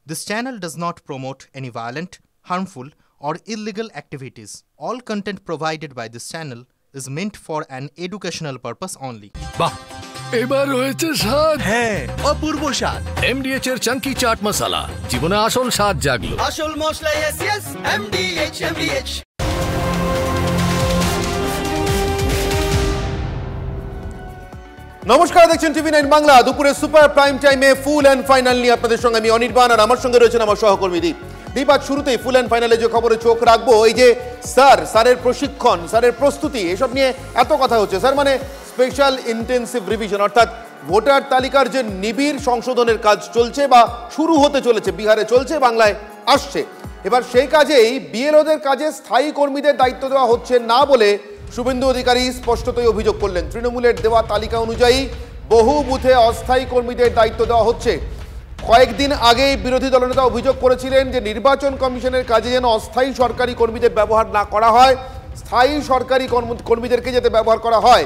This channel does not promote any violent, harmful, or illegal activities. All content provided by this channel is meant for an educational purpose only. বাহ এবার হয়েছে স্বাদ। হ্যাঁ, অপূর্ব স্বাদ। এমডিএচ এর চাঙ্কি চাট মশলা জীবনে আসল স্বাদ জাগলো। আসল মশলা এসএস এমডিএচ। নমস্কার, দেখছেন টিভি9 বাংলা। দুপুরে সুপার প্রাইম টাইমে ফুল অ্যান্ড ফাইনাল নিয়ে আপনাদের সঙ্গে আমি অনির্বাণ, আর আমার সঙ্গে রয়েছেন আমার সহকর্মী দীপ। আজ শুরুতেই ফুল অ্যান্ড ফাইনালে যে খবরে চোখ রাখবো, এই যে স্যারের প্রশিক্ষণ, স্যারের প্রস্তুতি, এসব নিয়ে এত কথা হচ্ছে। স্যার মানে স্পেশাল ইন্টেন্সিভ রিভিশন, অর্থাৎ ভোটার তালিকার যে নিবিড় সংশোধনের কাজ চলছে বা শুরু হতে চলেছে, বিহারে চলছে, বাংলায় আসছে। এবার সেই কাজেই বিএলওদের কাজে স্থায়ী কর্মীদের দায়িত্ব দেওয়া হচ্ছে না বলে শুভেন্দু অধিকারী স্পষ্টতই অভিযোগ করলেন। তৃণমূলের দেওয়া তালিকা অনুযায়ী বহু বুথে অস্থায়ী কর্মীদের দায়িত্ব দেওয়া হচ্ছে। কয়েকদিন আগেই বিরোধী দলনেতা অভিযোগ করেছিলেন যে নির্বাচন কমিশনের কাজে যেন অস্থায়ী সরকারি কর্মীদের ব্যবহার না করা হয়, স্থায়ী সরকারি কর্মীদেরকে যাতে ব্যবহার করা হয়।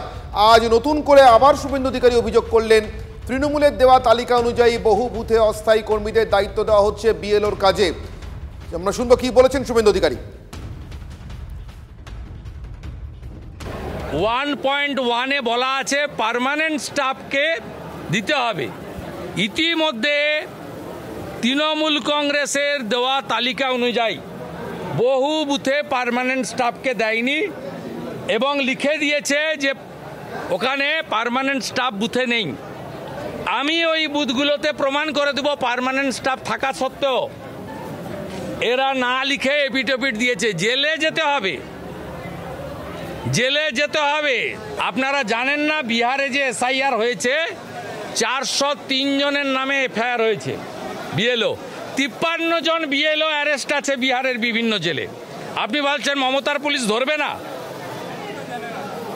আজ নতুন করে আবার শুভেন্দু অধিকারী অভিযোগ করলেন, তৃণমূলের দেওয়া তালিকা অনুযায়ী বহু বুথে অস্থায়ী কর্মীদের দায়িত্ব দেওয়া হচ্ছে বিএলওর কাজে। আমরা শুনবো কি বলেছেন শুভেন্দু অধিকারী। 1.1-এ বলা আছে পার্মানেন্ট স্টাফকে দিতে হবে। ইতিমধ্যে তৃণমূল কংগ্রেসের দেওয়া তালিকা অনুযায়ী বহু বুথে পার্মানেন্ট স্টাফকে দেয়নি এবং লিখে দিয়েছে যে ওখানে পার্মানেন্ট স্টাফ বুথে নেই। আমি ওই বুথগুলোতে প্রমাণ করে দেব পার্মানেন্ট স্টাফ থাকা সত্ত্বেও এরা না লিখে এপিট দিয়েছে। জেলে যেতে হবে, জেলে যেতে হবে। আপনারা জানেন না বিহারে যে এসআইআর হয়েছে 403 জনের নামে এফআইআর হয়েছে বিএলও, 53 জন বিএলও অ্যারেস্ট আছে বিহারের বিভিন্ন জেলে। আপনি বলছেন মমতার পুলিশ ধরবে না?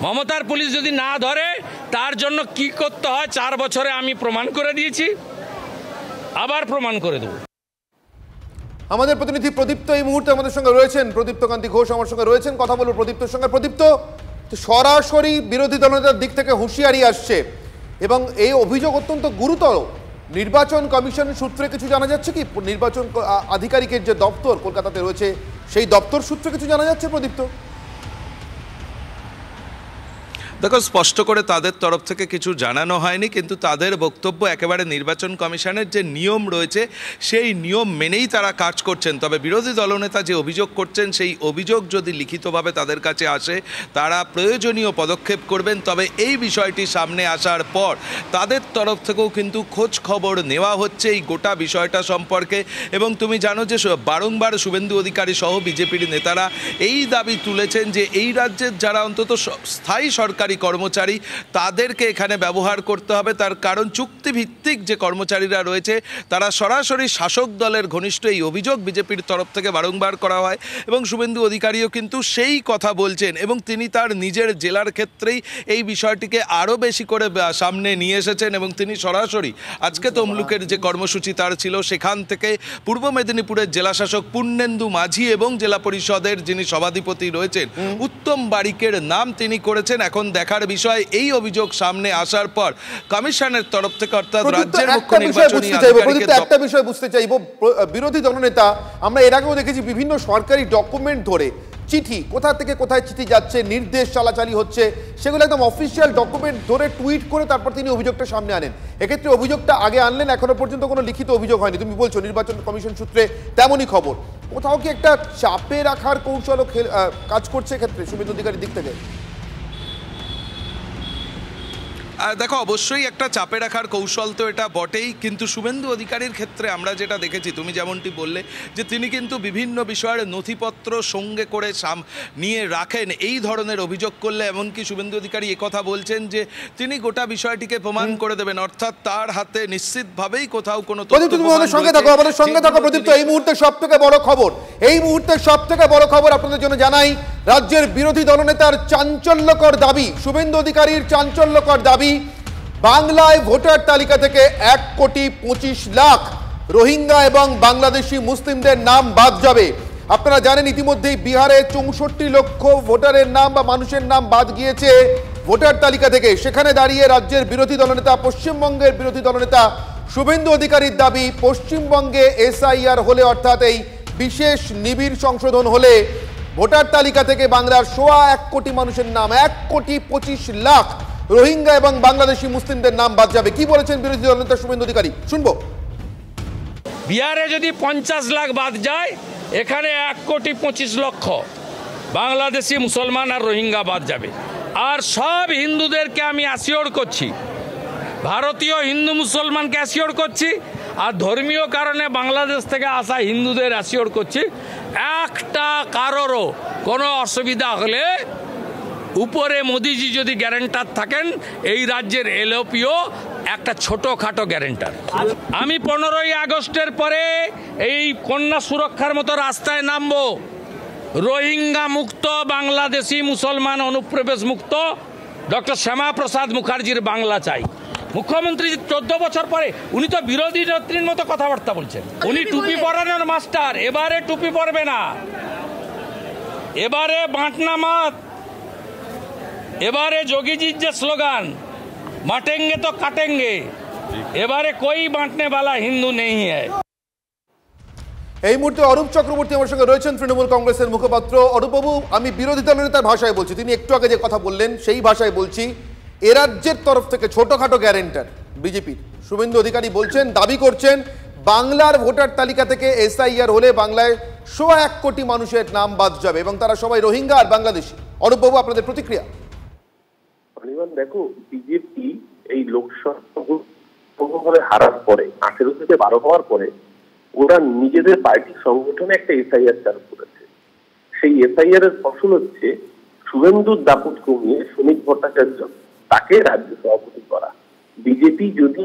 মমতার পুলিশ যদি না ধরে তার জন্য কি করতে হয় 4 বছরে আমি প্রমাণ করে দিয়েছি, আবার প্রমাণ করে দেব। আমাদের প্রতিনিধি প্রদীপ্ত এই মুহূর্তে আমাদের সঙ্গে রয়েছেন। প্রদীপ্ত কান্তি ঘোষ আমার সঙ্গে রয়েছেন, কথা বলবো প্রদীপ্তর সঙ্গে। প্রদীপ্ত, সরাসরি বিরোধী দলনেতার দিক থেকে হুঁশিয়ারি আসছে এবং এই অভিযোগ অত্যন্ত গুরুতর। নির্বাচন কমিশন সূত্রে কিছু জানা যাচ্ছে কি? নির্বাচন আধিকারিকের যে দপ্তর কলকাতাতে রয়েছে সেই দপ্তর সূত্রে কিছু জানা যাচ্ছে প্রদীপ্ত? দেখো, স্পষ্ট করে তাদের তরফ থেকে কিছু জানানো হয়নি, কিন্তু তাদের বক্তব্য একেবারে নির্বাচন কমিশনের যে নিয়ম রয়েছে সেই নিয়ম মেনেই তারা কাজ করছেন। তবে বিরোধী দলনেতা যে অভিযোগ করছেন সেই অভিযোগ যদি লিখিতভাবে তাদের কাছে আসে তারা প্রয়োজনীয় পদক্ষেপ করবেন। তবে এই বিষয়টি সামনে আসার পর তাদের তরফ থেকেও কিন্তু খোঁজ খবর নেওয়া হচ্ছে এই গোটা বিষয়টা সম্পর্কে। এবং তুমি জানো যে বারংবার শুভেন্দু অধিকারী সহ বিজেপির নেতারা এই দাবি তুলেছেন যে এই রাজ্যের যারা অন্তত স্থায়ী সরকারি কর্মচারী তাদেরকে এখানে ব্যবহার করতে হবে। তার কারণ চুক্তিভিত্তিক যে কর্মচারীরা রয়েছে তারা সরাসরি শাসক দলের ঘনিষ্ঠ, এই অভিযোগ বিজেপির তরফ থেকে বারংবার করা হয় এবং শুভেন্দু অধিকারীও কিন্তু সেই কথা বলছেন এবং তিনি তার নিজের জেলার ক্ষেত্রেই এই বিষয়টিকে আরও বেশি করে সামনে নিয়ে এসেছেন এবং তিনি সরাসরি আজকে তমলুকের যে কর্মসূচি তার ছিল সেখান থেকে পূর্ব মেদিনীপুরের জেলাশাসক পূর্ণেন্দু মাঝি এবং জেলা পরিষদের যিনি সভাধিপতি রয়েছেন উত্তম বারিকের নাম তিনি করেছেন। এখন দেখার বিষয় এই অভিযোগ সামনে আসার পর কমিশনের তরফ থেকে, অর্থাৎ রাজ্যের মুখ্য নির্বাচনী আধিকারিকের একটা বিষয় বুঝতে চাইবো, বিরোধী দলনেতা আমরা এর আগেও দেখেছি বিভিন্ন সরকারি ডকুমেন্ট ধরে চিঠি, কোথা থেকে কোথায় চিঠি যাচ্ছে, নির্দেশ চালাচালি হচ্ছে, সেগুলো একদম অফিসিয়াল ডকুমেন্ট ধরে টুইট করে তারপর তিনি অভিযোগটা সামনে আনেন। এক্ষেত্রে অভিযোগটা আগে আনলেন, এখনো পর্যন্ত কোনো লিখিত অভিযোগ হয়নি। তুমি বলছো নির্বাচন কমিশন সূত্রে তেমনই খবর। কোথাও কি একটা চাপে রাখার কৌশলও কাজ করছে এক্ষেত্রে শুভেন্দু অধিকারীর দিক থেকে? দেখো, অবশ্যই একটা চাপে রাখার কৌশল তো এটা বটেই, কিন্তু শুভেন্দু অধিকারীর ক্ষেত্রে আমরা যেটা দেখেছি, তুমি যেমনটি বললে যে তিনি কিন্তু বিভিন্ন বিষয়ের নথিপত্র সঙ্গে করে নিয়ে রাখেন। এই ধরনের অভিযোগ করলে এমনকি শুভেন্দু অধিকারী একথা বলছেন যে তিনি গোটা বিষয়টিকে প্রমাণ করে দেবেন, অর্থাৎ তার হাতে নিশ্চিতভাবেই কোথাও কোনো সঙ্গে থাকো, আমাদের সঙ্গে থাকো প্রদীপ্ত। এই মুহূর্তে সব থেকে বড় খবর, এই মুহূর্তে সব থেকে বড় খবর আপনাদের জন্য জানাই। রাজ্যের বিরোধী দলনেতার চাঞ্চল্যকর দাবি, শুভেন্দু অধিকারীর চাঞ্চল্যকর দাবি, বাংলায় ভোটার তালিকা থেকে 1,25,00,000 রোহিঙ্গা এবং বাংলাদেশি মুসলিমদের নাম বাদ যাবে। আপনারা জানেন ইতিমধ্যেই বিহারে 64 লক্ষ ভোটারের নাম বা মানুষের নাম বাদ গিয়েছে ভোটার তালিকা থেকে। সেখানে দাঁড়িয়ে রাজ্যের বিরোধী দলনেতা, পশ্চিমবঙ্গের বিরোধী দলনেতা শুভেন্দু অধিকারীর দাবি, পশ্চিমবঙ্গে এসআইআর হলে অর্থাৎ এই বিশেষ নিবিড় সংশোধন হলে ভোটার তালিকা থেকে বাংলার 1.25 কোটি মানুষের নাম, 1,25,00,000 রোহিঙ্গা এবং বাংলাদেশি মুসলিমদের নাম বাদ যাবে। কি বলেছেন বিরোধী দলনেতা শুভেন্দু অধিকারী, শুনবো। বিহারে যদি 50 লাখ বাদ যায়, এখানে 1,25,00,000 বাংলাদেশি মুসলমান আর রোহিঙ্গা বাদ যাবে। আর সব হিন্দুদেরকে আমি অ্যাসিওর করছি, ভারতীয় হিন্দু মুসলমানকে অ্যাসিওর করছি, আর ধর্মীয় কারণে বাংলাদেশ থেকে আসা হিন্দুদের অ্যাসিওর করছি, একটা কারোরও কোনো অসুবিধা হলে উপরে মোদিজি যদি গ্যারেন্টার থাকেন, এই রাজ্যের এলওপিও একটা ছোটোখাটো গ্যারেন্টার। আমি 15ই আগস্টের পরে এই কন্যা সুরক্ষার মতো রাস্তায় নামবো। রোহিঙ্গা মুক্ত, বাংলাদেশি মুসলমান অনুপ্রবেশ মুক্ত ডক্টর শ্যামাপ্রসাদ মুখার্জির বাংলা চাই। মুখ্যমন্ত্রী 14 বছর পরে উনি তো বিরোধী নেত্রীর মতো কথাবার্তা বলছেন। উনি টুপি পরানোর মাস্টার, এবারে টুপি পরবে না, এবারে বাঁটনা মাত, এবারে যোগীজির যে স্লোগান বাঁটেঙ্গে তো কাটেঙ্গে, এবারে কোই বাঁটনে वाला হিন্দু নেই হ্যায়। এই মুহূর্তে অরূপ চক্রবর্তী আমার সঙ্গে রয়েছেন, তৃণমূল কংগ্রেসের মুখপাত্র। অরূপবাবু, আমি বিরোধী দলনেতার ভাষায় বলছি, তিনি একটু আগে যে কথা বললেন সেই ভাষায় বলছি। এ রাজ্যের তরফ থেকে ছোটখাটো গ্যারেন্টার বিজেপির শুভেন্দু অধিকারী বলছেন, দাবি করছেন বাংলার ভোটার তালিকা থেকে এসআইআর হলে বাংলায় 1.25 কোটি মানুষের নাম বাদ যাবে এবং তারা সবাই রোহিঙ্গা আর বাংলাদেশি। অরূপবাবু, আপনাদের প্রতিক্রিয়া। দেখো, বিজেপি এই লোকসভা হারার পরে 18 থেকে 12 হওয়ার পরে ওরা নিজেদের পার্টির সংগঠনে একটা এসআইআর চালু করেছে। সেই এসআইআর এর ফসল হচ্ছে শুভেন্দুর দাপট কমিয়ে শ্রমিক ভট্টাচার্য তাকে রাজ্য সভাপতি করা। বিজেপি যদি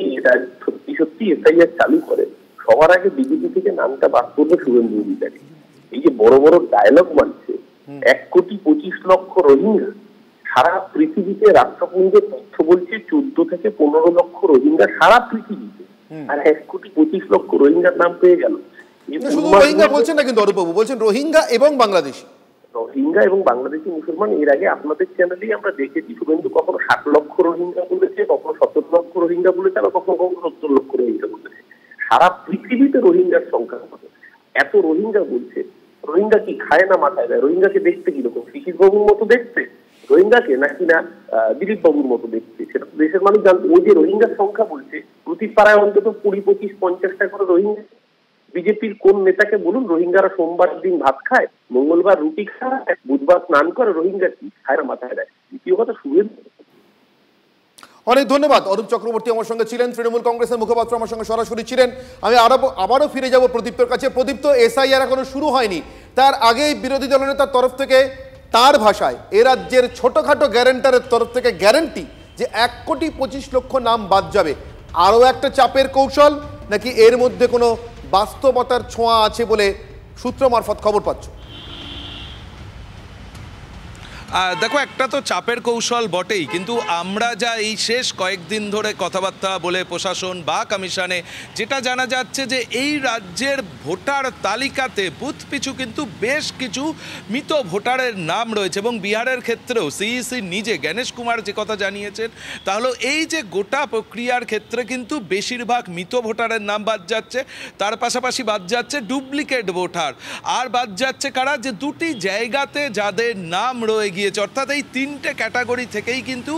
সত্যি সত্যি এসআইআর চালু করে, সবার আগে বিজেপি থেকে নামটা বাদ করবে শুভেন্দু অধিকারী। এই যে বড় বড় ডায়লগ মানছে, 1,25,00,000 রোহিঙ্গা, সারা পৃথিবীতে রাষ্ট্রপুঞ্জের তথ্য বলছে 14 থেকে 15 লক্ষ রোহিঙ্গা সারা পৃথিবীতে, আর 1,25,00,000 রোহিঙ্গার নাম পেয়ে গেল। শুধু রোহিঙ্গা বলছেন না কিন্তু অরূপবাবু, বলছেন রোহিঙ্গা এবং বাংলাদেশি। রোহিঙ্গা এবং বাংলাদেশি মুসলমান, এর আগে আপনাদের চ্যানেলেই আমরা দেখেছি শুভেন্দু কখনো 60 লক্ষ রোহিঙ্গা বলেছে, কখনো 17 লক্ষ রোহিঙ্গা বলেছে, আর কখনো 70 লক্ষ রোহিঙ্গা বলেছে। সারা পৃথিবীতে রোহিঙ্গার সংখ্যা কত? এত রোহিঙ্গা বলছে। রোহিঙ্গা কি খায় না মাথায় দেয়? রোহিঙ্গাকে দেখতে কিরকম? শিশির বাবুর মতো দেখতে রোহিঙ্গাকে, নাকি না দিলীপ বাবুর মতো দেখতে? সেটা তো দেশের মানুষ জানতো। ওই যে রোহিঙ্গার সংখ্যা বলছে, প্রতি পাড়ায় অন্তত 20, 25, 50টা করে রোহিঙ্গা। বিজেপির কোন নেতাকে বলুন রোহিঙ্গারা সোমবার দিন ভাত খায়, মঙ্গলবার রুটি খায়, বুধবার স্নান করে? রোহিঙ্গা কি খায় না মাথায় দেয়? দ্বিতীয় কথা, শুভেন্দু। অনেক ধন্যবাদ। অরূপ চক্রবর্তী আমার সঙ্গে ছিলেন, তৃণমূল কংগ্রেসের মুখপাত্র আমার সঙ্গে সরাসরি ছিলেন। আমি আবারও ফিরে যাব প্রদীপ্তর কাছে। প্রদীপ্ত, এসআইআর এখনো শুরু হয়নি, তার আগেই বিরোধী দলনেতার তরফ থেকে তার ভাষায় এ রাজ্যের ছোটখাটো গ্যারেন্টারের তরফ থেকে গ্যারেন্টি যে 1,25,00,000 নাম বাদ যাবে। আরও একটা চাপের কৌশল, নাকি এর মধ্যে কোনো বাস্তবতার ছোঁয়া আছে বলে সূত্র মারফত খবর পাচ্ছ? দেখো, একটা তো চাপের কৌশল বটেই, কিন্তু আমরা যা এই শেষ কয়েকদিন ধরে কথাবার্তা বলে প্রশাসন বা কমিশনে যেটা জানা যাচ্ছে যে এই রাজ্যের ভোটার তালিকাতে বুথ পিছু কিন্তু বেশ কিছু মৃত ভোটারের নাম রয়েছে। এবং বিহারের ক্ষেত্রেও সিইসি নিজে জ্ঞানেশ কুমার যে কথা জানিয়েছেন, তাহলে এই যে গোটা প্রক্রিয়ার ক্ষেত্রে কিন্তু বেশিরভাগ মৃত ভোটারের নাম বাদ যাচ্ছে, তার পাশাপাশি বাদ যাচ্ছে ডুপ্লিকেট ভোটার, আর বাদ যাচ্ছে কারা, যে দুটি জায়গাতে যাদের নাম রয়ে গিয়েছে, অর্থাৎ এই 3টে ক্যাটাগরি থেকেই কিন্তু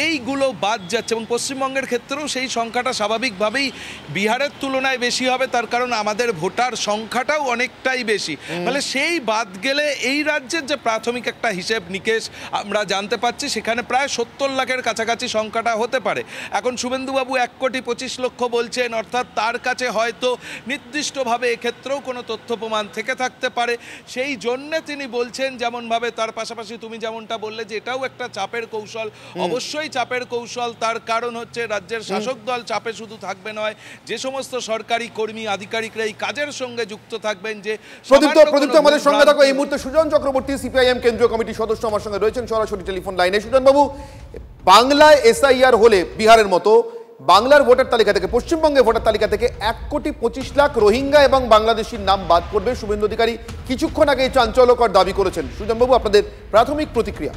এইগুলো বাদ যাচ্ছে। এবং পশ্চিমবঙ্গের ক্ষেত্রেও সেই সংখ্যাটা স্বাভাবিকভাবেই বিহারের তুলনায় বেশি হবে, তার কারণ আমাদের ভোটার সংখ্যাটাও অনেকটাই বেশি। ফলে সেই বাদ গেলে এই রাজ্যের যে প্রাথমিক একটা হিসেব নিকেশ আমরা জানতে পাচ্ছি, সেখানে প্রায় 70 লাখের কাছাকাছি সংখ্যাটা হতে পারে। এখন শুভেন্দুবাবু 1,25,00,000 বলছেন, অর্থাৎ তার কাছে হয়তো নির্দিষ্টভাবে এক্ষেত্রেও কোনো তথ্য প্রমাণ থেকে থাকতে পারে, সেই জন্যে তিনি বলছেন যেমনভাবে। তার পাশাপাশি তুমি যেমনটা বললে যে এটাও একটা চাপের কৌশল, অবশ্যই চাপের কৌশল। তার কারণ হচ্ছে রাজ্যের শাসক দল চাপে শুধু থাকবে নয়, যে সমস্ত সরকারি কর্মী আধিকারিকরা এই কাজের সঙ্গে যুক্ত থাকবেন। যে প্রদীপ্ত আমাদের সঙ্গে থাকো এই মুহূর্তে সুজন চক্রবর্তী, সিপিআইএম কেন্দ্রীয় কমিটির সদস্য আমার সঙ্গে রয়েছেন সরাসরি টেলিফোন লাইনে। সুজন বাবু, বাংলায় এসআইআর হলে বিহারের মতো বাংলার ভোটার তালিকা থেকে, পশ্চিমবঙ্গের ভোটার তালিকা থেকে 1,25,00,000 রোহিঙ্গা এবং বাংলাদেশির নাম বাদ পড়বে। শুভেন্দু অধিকারী কিছুক্ষণ আগে চাঞ্চল্যকর দাবি করেছেন। সুজন বাবু, আপনাদের প্রাথমিক প্রতিক্রিয়া।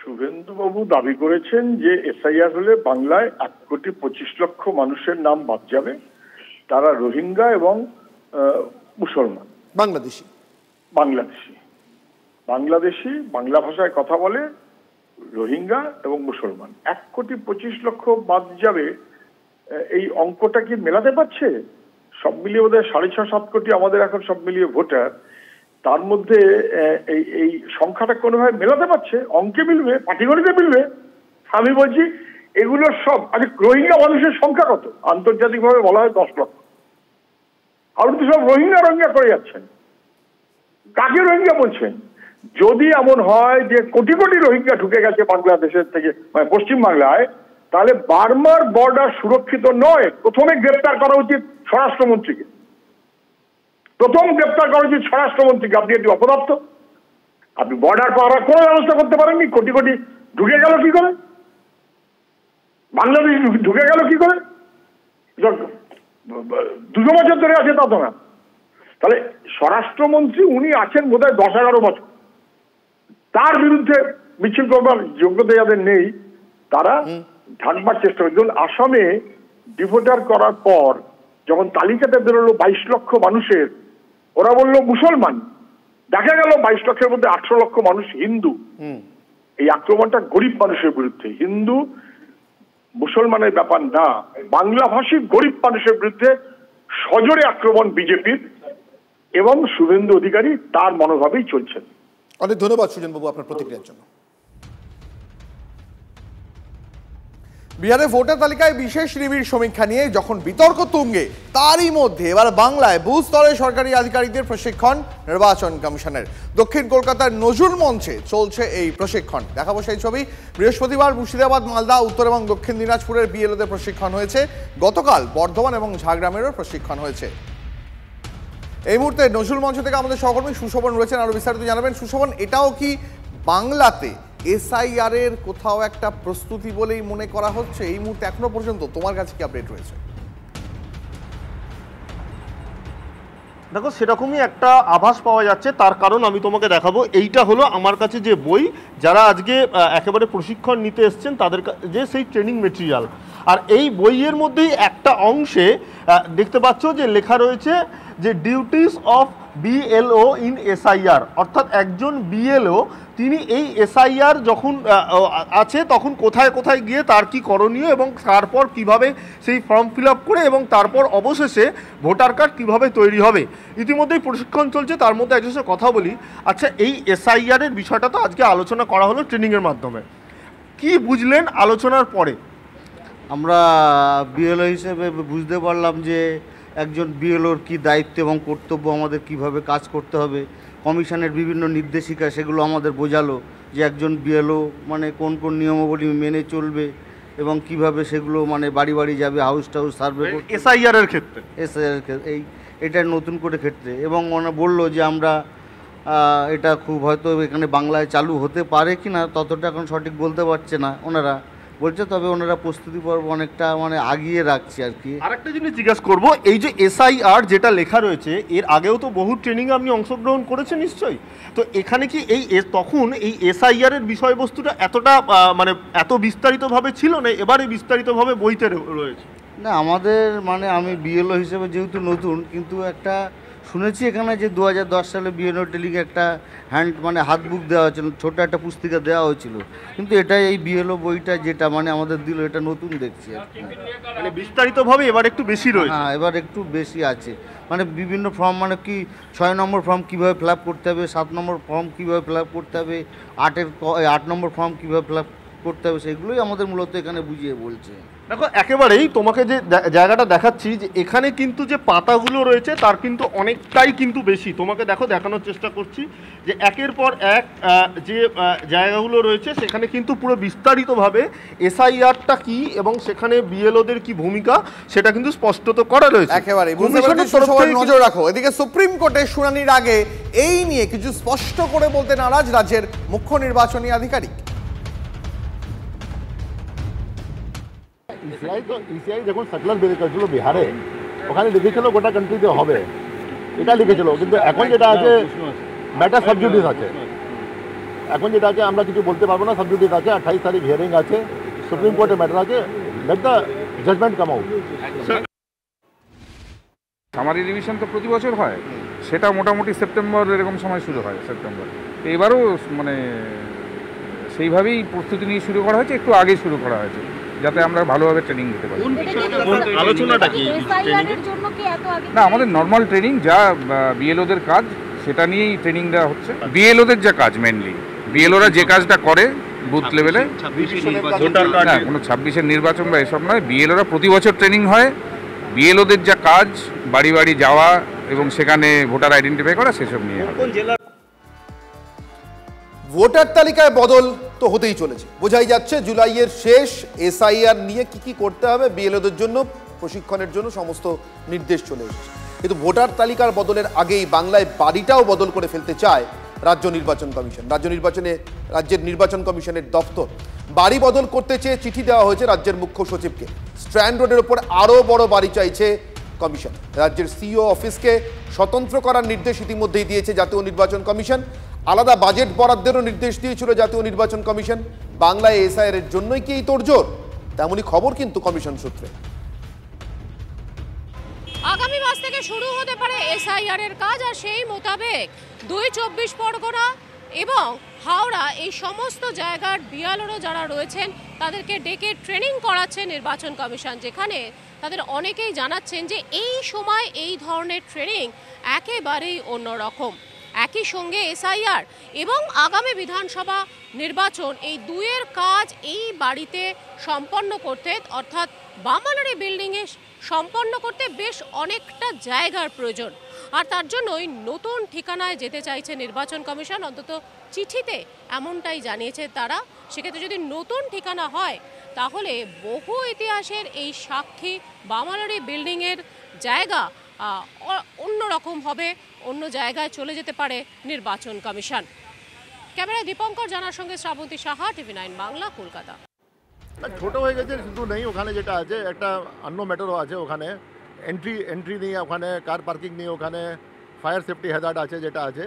শুভেন্দুবাবু দাবি করেছেন যে এসআইআর হলে বাংলায় 1,25,00,000 মানুষের নাম বাদ যাবে, তারা রোহিঙ্গা এবং মুসলমান, বাংলাদেশি বাংলা ভাষায় কথা বলে, রোহিঙ্গা এবং মুসলমান। 1,25,00,000 বাদ যাবে, এই অঙ্কটা কি মেলাতে পারছে? সব মিলিয়ে বোধহয় 6.5-7 কোটি আমাদের এখন সব মিলিয়ে ভোটার, তার মধ্যে এই সংখ্যাটা কোনোভাবে মেলাতে পারছে? অঙ্কে মিলবে, পাটিগণিতে মিলবে? আমি বলছি এগুলো সব। আরে রোহিঙ্গা মানুষের সংখ্যা কত? আন্তর্জাতিকভাবে বলা হয় 10 লক্ষ। আপনি তো সব রোহিঙ্গা করে যাচ্ছেন। কাকে রোহিঙ্গা বলছেন? যদি এমন হয় যে কোটি কোটি রোহিঙ্গা ঢুকে গেছে বাংলাদেশের থেকে, মানে পশ্চিম বাংলায়, তাহলে বার্মার বর্ডার সুরক্ষিত নয়। প্রথমে গ্রেপ্তার করা উচিত স্বরাষ্ট্রমন্ত্রীকে, আপনি একটি অপদার্থ। আপনি বর্ডার পাহারার কোনো ব্যবস্থা করতে পারেননি। কোটি কোটি ঢুকে গেল কি করে? বাংলাদেশ ঢুকে গেল কি করে? 2 বছর ধরে আছে তা তো না। তাহলে স্বরাষ্ট্রমন্ত্রী উনি আছেন বোধহয় 10-11 বছর। তার বিরুদ্ধে মিছিল করবার যোগ্যতা যাদের নেই তারা ঢাকবার চেষ্টা করে। ধরুন আসামে ডিভোটার করার পর যখন তালিকাতে বেরোলো 22 লক্ষ মানুষের, ওরা বললো মুসলমান। দেখা গেল 22 লক্ষের মধ্যে 18 লক্ষ মানুষ হিন্দু। এই আক্রমণটা গরিব মানুষের বিরুদ্ধে, হিন্দু মুসলমানের ব্যাপার না, বাংলাভাষী গরিব মানুষের বিরুদ্ধে সজোরে আক্রমণ বিজেপির, এবং শুভেন্দু অধিকারী তার মনোভাবেই চলছেন। অনেক ধন্যবাদ সুজনবাবু আপনার প্রতিক্রিয়ার জন্য। বিহারে ভোটার তালিকায় বিশেষ নিবিড় সমীক্ষা নিয়ে যখন বিতর্ক তুঙ্গে, তারই মধ্যে এবার বাংলায় বুথ স্তরে সরকারি আধিকারিকদের প্রশিক্ষণ নির্বাচন কমিশনের। দক্ষিণ কলকাতার নজরুল মঞ্চে চলছে এই প্রশিক্ষণ। দেখাবো সেই ছবি। বৃহস্পতিবার মুর্শিদাবাদ, মালদা, উত্তর এবং দক্ষিণ দিনাজপুরের বিএলওদের প্রশিক্ষণ হয়েছে। গতকাল বর্ধমান এবং ঝাড়গ্রামেরও প্রশিক্ষণ হয়েছে। এই মুহূর্তে নজরুল মঞ্চ থেকে আমাদের সহকর্মী সুশোভন রয়েছেন, আরো বিস্তারিত জানাবেন। সুশোভন, এটাও কি বাংলাতে এসআইআর এর কোথাও একটা প্রস্তুতি বলেই মনে করা হচ্ছে এই মুহূর্তে? এখনো পর্যন্ত তোমার কাছে কি আপডেট রয়েছে? দেখো, সেরকমই একটা আভাস পাওয়া যাচ্ছে। তার কারণ আমি তোমাকে দেখাবো। এইটা হলো আমার কাছে যে বই, যারা আজকে একেবারে প্রশিক্ষণ নিতে এসছেন তাদের যে সেই ট্রেনিং মেটেরিয়াল। আর এই বইয়ের মধ্যেই একটা অংশে দেখতে পাচ্ছ যে লেখা রয়েছে যে duties of BLO in SIR, অর্থাৎ একজন বিএলও তিনি এই এসআইআর যখন আছে তখন কোথায় কোথায় গিয়ে তার কি করণীয়, এবং তারপর কিভাবে সেই ফর্ম ফিল আপ করে এবং তারপর অবশেষে ভোটার কার্ড কীভাবে তৈরি হবে। ইতিমধ্যেই প্রশিক্ষণ চলছে। তার মধ্যে একজনের সাথে কথা বলি। আচ্ছা, এই এসআইআরের বিষয়টা তো আজকে আলোচনা করা হলো ট্রেনিংয়ের মাধ্যমে, কি বুঝলেন আলোচনার পরে? আমরা বিএলও হিসেবে বুঝতে পারলাম যে একজন বিএলওর কী দায়িত্ব এবং কর্তব্য, আমাদের কিভাবে কাজ করতে হবে। কমিশনের বিভিন্ন নির্দেশিকা সেগুলো আমাদের বোঝালো যে একজন বিএলও মানে কোন কোন নিয়মাবলী মেনে চলবে এবং কিভাবে সেগুলো মানে বাড়ি বাড়ি যাবে, হাউস টাউস সার্ভে করতে, এসআইআরের ক্ষেত্রে এটা নতুন করে ক্ষেত্রে। এবং ওনারা বললো যে আমরা এটা খুব হয়তো এখানে বাংলায় চালু হতে পারে কি না ততটা এখন সঠিক বলতে পারছে না ওনারা বলছে, তবে ওনারা প্রস্তুতি পর্ব অনেকটা মানে আগিয়ে রাখছে আর কি। আরেকটা জিনিস জিজ্ঞাসা করবো, এই যে এসআইআর যেটা লেখা রয়েছে, এর আগেও তো বহু ট্রেনিংয়ে আপনি অংশগ্রহণ করেছেন নিশ্চয়ই, তো এখানে কি এই তখন এই এসআইআর এর বিষয়বস্তুটা এতটা মানে এত বিস্তারিতভাবে ছিল না, এবারে বিস্তারিতভাবে বইতে রয়েছে? না, আমাদের মানে আমি বিএলও হিসেবে যেহেতু নতুন, কিন্তু একটা শুনেছি এখানে যে 2010 সালে বিএলও ট্রেনিংয়ে একটা মানে হাত বুক দেওয়া হয়েছিল, ছোটো একটা পুস্তিকা দেওয়া হয়েছিল, কিন্তু এটা এই বিএলও বইটা যেটা মানে আমাদের দিল এটা নতুন দেখছি আর কি। মানে বিস্তারিতভাবে এবার একটু বেশি রয়েছে। হ্যাঁ, এবার একটু বেশি আছে, মানে বিভিন্ন ফর্ম, মানে কি 6 নম্বর ফর্ম কীভাবে ফিল আপ করতে হবে, 7 নম্বর ফর্ম কীভাবে ফিল আপ করতে হবে, 8 নম্বর ফর্ম কীভাবে ফিল আপ করতে হবে, সেগুলোই আমাদের মূলত এখানে বুঝিয়ে বলছে। দেখো, একেবারেই তোমাকে যে জায়গাটা দেখাচ্ছি যে এখানে কিন্তু যে পাতাগুলো রয়েছে তার কিন্তু অনেকটাই কিন্তু বেশি। তোমাকে দেখো দেখানোর চেষ্টা করছি যে একের পর এক যে জায়গাগুলো রয়েছে সেখানে কিন্তু পুরো বিস্তারিতভাবে এসআইআরটা কি এবং সেখানে বিএলওদের কি ভূমিকা সেটা কিন্তু স্পষ্টত করা রয়েছে। একেবারে নজর রাখো। এদিকে সুপ্রিম কোর্টের শুনানির আগে এই নিয়ে কিছু স্পষ্ট করে বলতে নারাজ রাজ্যের মুখ্য নির্বাচনী আধিকারিক। ইসিআই যখন সার্কুলার বের করেছিল বিহারে, ওখানে লিখেছিল গোটা কান্ট্রিতে হবে, এটা লিখেছিল, কিন্তু এখন যেটা আছে ম্যাটার সাবজুডিস আছে। এখন যেটা আছে আমরা কিছু বলতে পারবো না, সাবজুডিস আছে, 28 তারিখ হিয়ারিং আছে, সুপ্রিম কোর্টে ম্যাটার আছে, let the judgement come out. Summary revision তো প্রতি বছর হয়, সেটা মোটামুটি সেপ্টেম্বর এরকম সময় শুরু হয়, সেপ্টেম্বর। তো এবারও মানে সেইভাবেই প্রস্তুতি নিয়ে শুরু করা হয়েছে, একটু আগে শুরু করা হয়েছে, যাতে আমরা ভালোভাবে ট্রেনিং দিতে পারি। আলোচনাটা কি? না, আমাদের নর্মাল ট্রেনিং যা বিএলওদের কাজ সেটা নিয়েই ট্রেনিং দেওয়া হচ্ছে। বিএলওদের যা কাজ মেনলি, বিএলওরা যে কাজটা করে বুথ লেভেলে, না কোনো 26-এর নির্বাচন বা এসব নয়, বিএলওরা প্রতি বছর ট্রেনিং হয়। বিএলওদের যা কাজ বাড়ি বাড়ি যাওয়া এবং সেখানে ভোটার আইডেন্টিফাই করা, সেসব নিয়ে। ভোটার তালিকায় বদল তো হতেই চলেছে, বোঝাই যাচ্ছে জুলাইয়ের শেষ এসআইআর নিয়ে কি করতে হবে বিএলওদের জন্য, প্রশিক্ষণের জন্য সমস্ত নির্দেশ চলে এসেছে। কিন্তু ভোটার তালিকার বদলের আগেই বাংলায় বাড়িটাও বদল করে ফেলতে চায় রাজ্য নির্বাচন কমিশন। রাজ্যের নির্বাচন কমিশনের দপ্তর বাড়ি বদল করতে চেয়ে চিঠি দেওয়া হয়েছে রাজ্যের মুখ্য সচিবকে। স্ট্র্যান্ড রোডের ওপর আরও বড় বাড়ি চাইছে কমিশন। রাজ্যের সিইও অফিসকে স্বতন্ত্র করার নির্দেশ ইতিমধ্যেই দিয়েছে জাতীয় নির্বাচন কমিশন। আলাদা বাজেট বরাদ্দেরও নির্দেশ দিয়েছিল জাতীয় নির্বাচন কমিশন। বাংলায় এসআইআর এর জন্যই কি এই তোড়জোড়? তেমনই খবর কিন্তু কমিশন সূত্রে। আগামী মাস থেকে শুরু হতে পারে এসআইআর এর কাজ, আর সেই মোতাবেক 2 পরগনা এবং হাওড়া এই সমস্ত জায়গার বিএলওরা যারা রয়েছেন তাদেরকে ডেকে ট্রেনিং করাচ্ছে নির্বাচন কমিশন, যেখানে তাদের অনেকেই জানাচ্ছেন যে এই সময় এই ধরনের ট্রেনিং একেবারেই অন্যরকম। একই সঙ্গে এসআইআর এবং আগামী বিধানসভা নির্বাচন, এই দুয়ের কাজ এই বাড়িতে সম্পন্ন করতে, অর্থাৎ বামালারি বিল্ডিংয়ে সম্পন্ন করতে বেশ অনেকটা জায়গার প্রয়োজন। আর তার জন্যই নতুন ঠিকানায় যেতে চাইছে নির্বাচন কমিশন, অন্তত চিঠিতে এমনটাই জানিয়েছে তারা। সেক্ষেত্রে যদি নতুন ঠিকানা হয় তাহলে বহু ইতিহাসের এই সাক্ষী বামালারি বিল্ডিংয়ের জায়গা অন্যরকম হবে, অন্য জায়গায় চলে যেতে পারে নির্বাচন কমিশন। ক্যামেরায় দীপঙ্কর জানার সঙ্গে শ্রাবন্তী সাহা, TV9 বাংলা, কলকাতা। ছোট হয়ে গেছে শুধু নেই, ওখানে যেটা আছে একটা অন্য ম্যাটারও আছে, ওখানে এন্ট্রি নেই, ওখানে কার পার্কিং নেই, ওখানে ফায়ার সেফটি হ্যাজার্ড আছে, যেটা আছে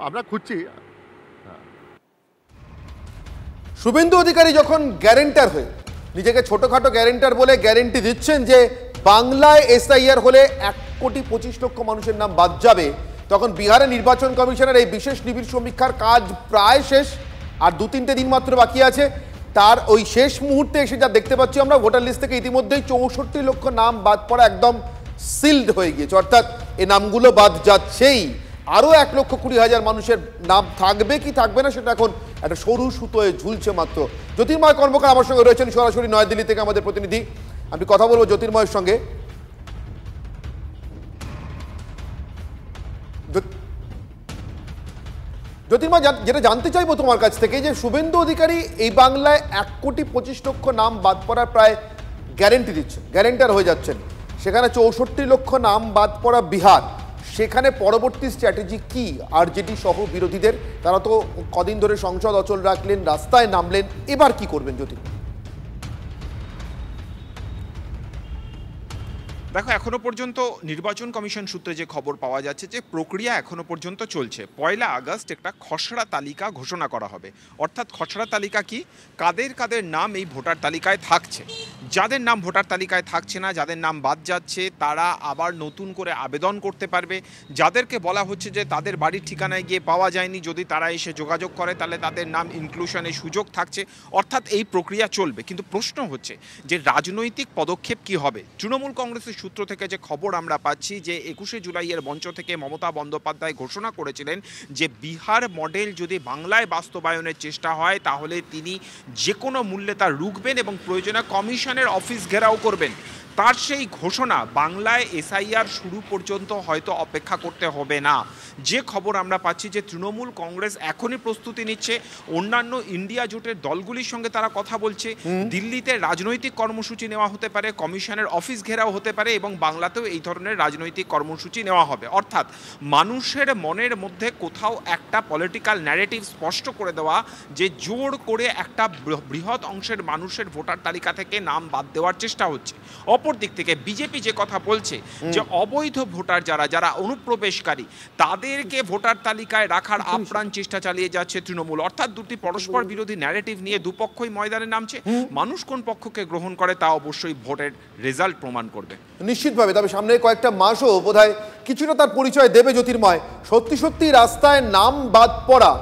আমরা খুঁজছি। শুভেন্দু অধিকারী যখন গ্যারেন্টার হয়ে নিজেকে ছোটখাটো গ্যারেন্টার বলে গ্যারেন্টি দিচ্ছেন যে বাংলায় এসআইআর হলে 1,25,00,000 মানুষের নাম বাদ যাবে, তখন বিহারে নির্বাচন কমিশনের এই বিশেষ নিবিড় সমীক্ষার কাজ প্রায় শেষ, আর 2-3 দিন মাত্র বাকি আছে। তার ওই শেষ মুহূর্তে এসে যা দেখতে পাচ্ছি আমরা, ভোটার লিস্ট থেকে ইতিমধ্যেই 64 লক্ষ নাম বাদ পড়া একদম সিলড হয়ে গিয়েছে, অর্থাৎ এই নামগুলো বাদ যাচ্ছেই। আরও 1,20,000 মানুষের নাম থাকবে কি থাকবে না সেটা এখন একটা সরু সুতোয় ঝুলছে মাত্র। জ্যোতির্ময় কর্মকার আমার সঙ্গে রয়েছেন সরাসরি নয়াদিল্লি থেকে, আমাদের প্রতিনিধি। আমি কথা বলবো জ্যোতির্ময়ের সঙ্গে। জ্যোতির্ময়, যেটা জানতে চাইবো তোমার কাছ থেকে, যে শুভেন্দু অধিকারী এই বাংলায় 1,25,00,000 নাম বাদ পড়ার প্রায় গ্যারেন্টি দিচ্ছেন, গ্যারেন্টার হয়ে যাচ্ছেন, সেখানে 64 লক্ষ নাম বাদ পড়া বিহার, সেখানে পরবর্তী স্ট্র্যাটেজি কি? আরজেডি সহ বিরোধীদের, তারা তো কদিন ধরে সংসদ অচল রাখলেন, রাস্তায় নামলেন, এবার কি করবেন জ্যোতির্ময়? দেখো, এখনো পর্যন্ত নির্বাচন কমিশন সূত্রে যে খবর পাওয়া যাচ্ছে যে প্রক্রিয়া এখনো পর্যন্ত চলছে। 1 আগস্ট একটা খসড়া তালিকা ঘোষণা করা হবে। অর্থাৎ খসড়া তালিকা কি, কাদের কাদের নাম এই ভোটার তালিকায় থাকছে, যাদের নাম ভোটার তালিকায় থাকছে না, যাদের নাম বাদ যাচ্ছে, তারা আবার নতুন করে আবেদন করতে পারবে। যাদেরকে বলা হচ্ছে যে তাদের বাড়ির ঠিকানায় গিয়ে পাওয়া যায়নি, যদি তারা এসে যোগাযোগ করে তাহলে তাদের নাম ইনক্লুশনের সুযোগ থাকছে। অর্থাৎ এই প্রক্রিয়া চলবে। কিন্তু প্রশ্ন হচ্ছে যে রাজনৈতিক পদক্ষেপ কি হবে। তৃণমূল কংগ্রেসের সূত্র থেকে যে খবর আমরা পাচ্ছি যে 21শে জুলাইয়ের মঞ্চ থেকে মমতা বন্দ্যোপাধ্যায় ঘোষণা করেছিলেন যে বিহার মডেল যদি বাংলায় বাস্তবায়নের চেষ্টা হয় তাহলে তিনি যে কোনো মূল্যে তা রুখবেন এবং প্রয়োজনে কমিশনের অফিস ঘেরাও করবেন। তার সেই ঘোষণা বাংলায় এসআইআর শুরু পর্যন্ত হয়তো অপেক্ষা করতে হবে না। যে খবর আমরা পাচ্ছি যে তৃণমূল কংগ্রেস এখনই প্রস্তুতি নিচ্ছে, অন্যান্য ইন্ডিয়া জোটের দলগুলির সঙ্গে তারা কথা বলছে, দিল্লিতে রাজনৈতিক কর্মসূচি নেওয়া হতে পারে, কমিশনের অফিস ঘেরাও হতে পারে এবং বাংলাতেও এই ধরনের রাজনৈতিক কর্মসূচি নেওয়া হবে। অর্থাৎ মানুষের মনের মধ্যে কোথাও একটা পলিটিক্যাল ন্যারেটিভ স্পষ্ট করে দেওয়া যে জোর করে একটা বৃহৎ অংশের মানুষের ভোটার তালিকা থেকে নাম বাদ দেওয়ার চেষ্টা হচ্ছে। অপর দিক থেকে বিজেপি যে কথা বলছে যে অবৈধ ভোটার যারা অনুপ্রবেশকারী তাদেরকে ভোটার তালিকায় রাখার আপ্রাণ চেষ্টা চালিয়ে যাচ্ছে তৃণমূল। অর্থাৎ দুটি পরস্পর বিরোধী ন্যারেটিভ নিয়ে দুপক্ষই ময়দানে নামছে। মানুষ কোন পক্ষকে গ্রহণ করে তা অবশ্যই ভোটের রেজাল্ট প্রমাণ করবে নিশ্চিতভাবে। তবে সামনের কয়েকটা মাসও বোধহয় কিছুটা তার পরিচয় দেবে জ্যোতির্ময়। সত্যি সত্যি রাস্তায় নাম বাদ পড়া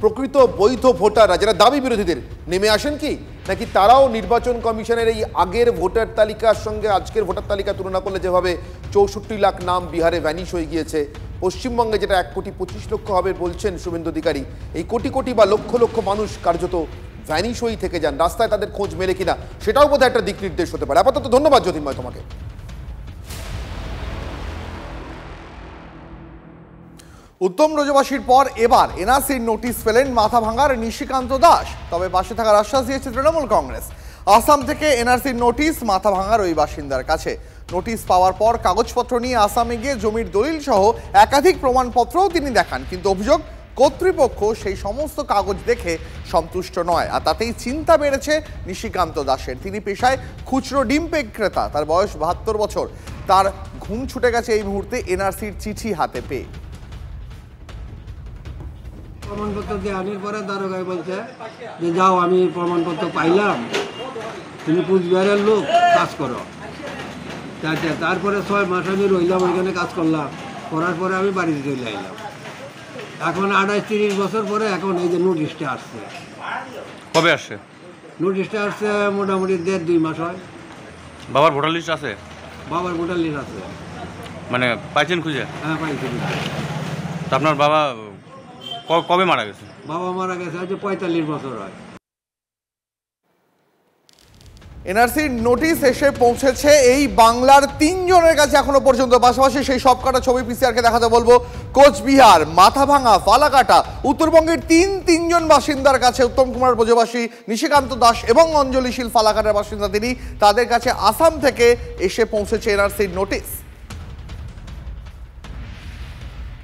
প্রকৃত বৈধ ভোটাররা যারা দাবি বিরোধীদের নেমে আসেন কি, নাকি তারাও নির্বাচন কমিশনের এই আগের ভোটার তালিকার সঙ্গে আজকের ভোটার তালিকা তুলনা করলে যেভাবে 64 লাখ নাম বিহারে ভ্যানিশ হয়ে গিয়েছে, পশ্চিমবঙ্গে যেটা 1,25,00,000 হবে বলছেন শুভেন্দু অধিকারী, এই কোটি কোটি বা লক্ষ লক্ষ মানুষ কার্যত ভ্যানিশ হয়েই থেকে যান, রাস্তায় তাদের খোঁজ মেলে কিনা সেটাও বোধহয় একটা দিক নির্দেশ হতে পারে। আপাতত ধন্যবাদ জ্যোতির্ময় তোমাকে। উত্তম ব্রজবাসীর পর এবার এনআরসির নোটিশ পেলেন মাথাভাঙার নিশিকান্ত দাস। তবে পাশে থাকার আশ্বাস দিয়েছে তৃণমূল কংগ্রেস। আসাম থেকে এনআরসির নোটিশ মাথাভাঙার ওই বাসিন্দার কাছে। নোটিশ পাওয়ার পর কাগজপত্র নিয়ে আসামে গিয়ে জমির দলিল সহ একাধিক প্রমাণপত্রও তিনি দেখান, কিন্তু অভিযোগ কর্তৃপক্ষ সেই সমস্ত কাগজ দেখে সন্তুষ্ট নয়, আর তাতেই চিন্তা বেড়েছে নিশিকান্ত দাসের। তিনি পেশায় খুচরো ডিম বিক্রেতা, তার বয়স 72 বছর। তার ঘুম ছুটে গেছে এই মুহূর্তে এনআরসির চিঠি হাতে পেয়ে। প্রমাণপত্র দিয়ে আনার পরে দারোগায় বলছে যে যাও আমি প্রমাণপত্র পাইলাম, তুমি কুচবিহারের লোক, কাজ করো। তারপরে 6 মাস আমি রইলাম ওইখানে, কাজ করলাম, করার পরে আমি বাড়িতে চলে আইলাম। এখন 28-30 বছর পরে এখন এই যে নোটিশটা আসছে। কবে আসছে নোটিশটা? আসছে মোটামুটি 1.5-2 মাস হয়। বাবার ভোটার লিস্ট আছে? বাবার ভোটার লিস্ট আছে। মানে পাইছেন খুঁজে? হ্যাঁ পাইছি। তা আপনার বাবা কবে মারা গেছে? বাবা মারা গেছে আজ 45 বছর হয়। এনআরসির নোটিশ এসে পৌঁছেছে এই বাংলার 3 জনের কাছে এখনো পর্যন্ত। পাশাপাশি সেই সব কটা ছবি পিসিআরকে দেখাতে বলবো। কোচবিহার, মাথাভাঙা, ফালাকাটা, উত্তরবঙ্গের 3জন বাসিন্দার কাছে, উত্তম কুমার ব্রজবাসী, নিশিকান্ত দাস এবং অঞ্জলি শীল ফালাকাটার বাসিন্দা তিনি, তাদের কাছে আসাম থেকে এসে পৌঁছেছে এনআরসির নোটিশ।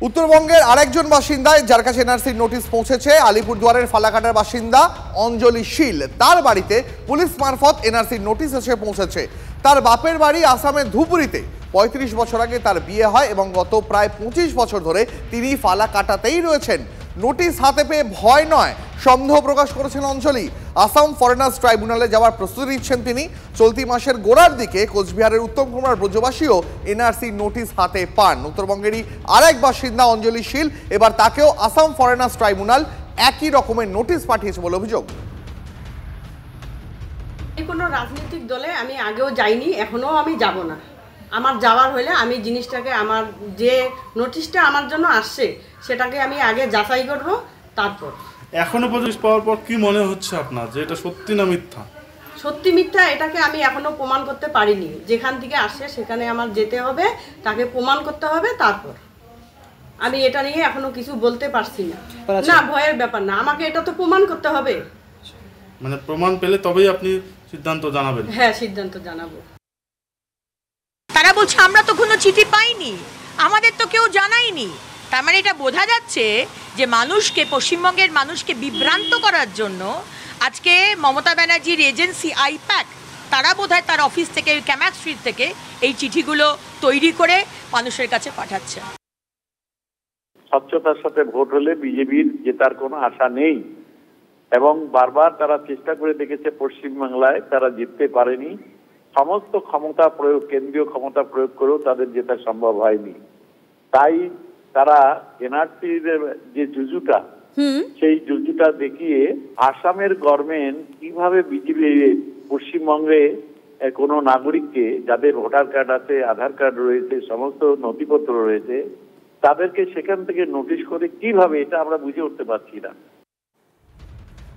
উত্তরবঙ্গের আরেকজন বাসিন্দা যার কাছে এনআরসির নোটিশ পৌঁছেছে আলিপুরদুয়ারের ফালাকাটার বাসিন্দা অঞ্জলি শীল। তার বাড়িতে পুলিশ মারফত এনআরসির নোটিশ এসে পৌঁছেছে। তার বাপের বাড়ি আসামের ধুবুরিতে। 35 বছর আগে তার বিয়ে হয় এবং গত প্রায় 25 বছর ধরে তিনি ফালাকাটাতেই রয়েছেন। নোটিশ হাতে পেয়ে ভয় নয়, সন্দেহ প্রকাশ করেছেন অঞ্জলি। আসাম ফরেনার্স ট্রাইব্যুনালে যাওয়ার প্রস্তুতি নিচ্ছেন তিনি। চলতি মাসের গোড়ার দিকে কোচবিহারের উত্তম কুমার ব্রজবাসীও এনআরসি নোটিশ হাতে পান। উত্তরবঙ্গেরই আরেক বাসিন্দা অঞ্জলি শীল, এবার তাকেও আসাম ফরেনার্স ট্রাইব্যুনাল একই রকমের নোটিশ পাঠিয়েছে বলে অভিযোগ। কোনো রাজনৈতিক দলে আমি আগেও যাইনি, এখনো আমি যাব না। আমার যাওয়ার হলে আমি জিনিসটাকে, আমার যে নোটিশটা আমার জন্য আসছে সেটাকে আমি আগে যাচাই করব, তারপর। এখনো পর্যন্ত পাওয়ার পর কি মনে হচ্ছে আপনার যে এটা সত্যি না মিথ্যা? সত্যি মিথ্যা এটাকে আমি এখনো প্রমাণ করতে পারিনি। যেখান থেকে আসছে সেখানে আমার যেতে হবে, তাকে প্রমাণ করতে হবে, তারপর। আমি এটা নিয়ে এখনো কিছু বলতে পারছি না। না, ভয়ের ব্যাপার না, আমাকে এটা তো প্রমাণ করতে হবে। মানে প্রমাণ পেলে তবেই আপনি সিদ্ধান্ত জানাবেন? হ্যাঁ, সিদ্ধান্ত জানাবো। তারা বলছে আমরা তো কোনো চিঠি পাইনি, আমাদের তো কেউ জানায়নি। তার মানে এটা বোঝা যাচ্ছে যে মানুষকে, পশ্চিমবঙ্গের মানুষকে বিভ্রান্ত করার জন্য আজকে মমতা ব্যানার্জির এজেন্সি আইপ্যাক, তারা বোধহয় তার অফিস থেকে, ক্যামাক স্ট্রিট থেকে এই চিঠিগুলো তৈরি করে মানুষের কাছে পাঠাচ্ছে। স্বচ্ছতার সাথে ভোট হলে বিজেপির জেতার কোনো আশা নেই এবং বারবার তারা চেষ্টা করে দেখেছে, পশ্চিমবাংলায় তারা জিততে পারেনি। সমস্ত ক্ষমতা প্রয়োগ, কেন্দ্রীয় ক্ষমতা প্রয়োগ করেও তাদের জেতা সম্ভব হয়নি। তাই তারা এনআরসির যে জুজুটা, সেই জুজুটা দেখিয়ে আসামের গভর্নমেন্ট কিভাবে বিজেপি পশ্চিমবঙ্গে কোনো নাগরিককে, যাদের ভোটার কার্ড আছে, আধার কার্ড রয়েছে, সমস্ত নথিপত্র রয়েছে, তাদেরকে সেখান থেকে নোটিশ করে কিভাবে, এটা আমরা বুঝে উঠতে পারছি না।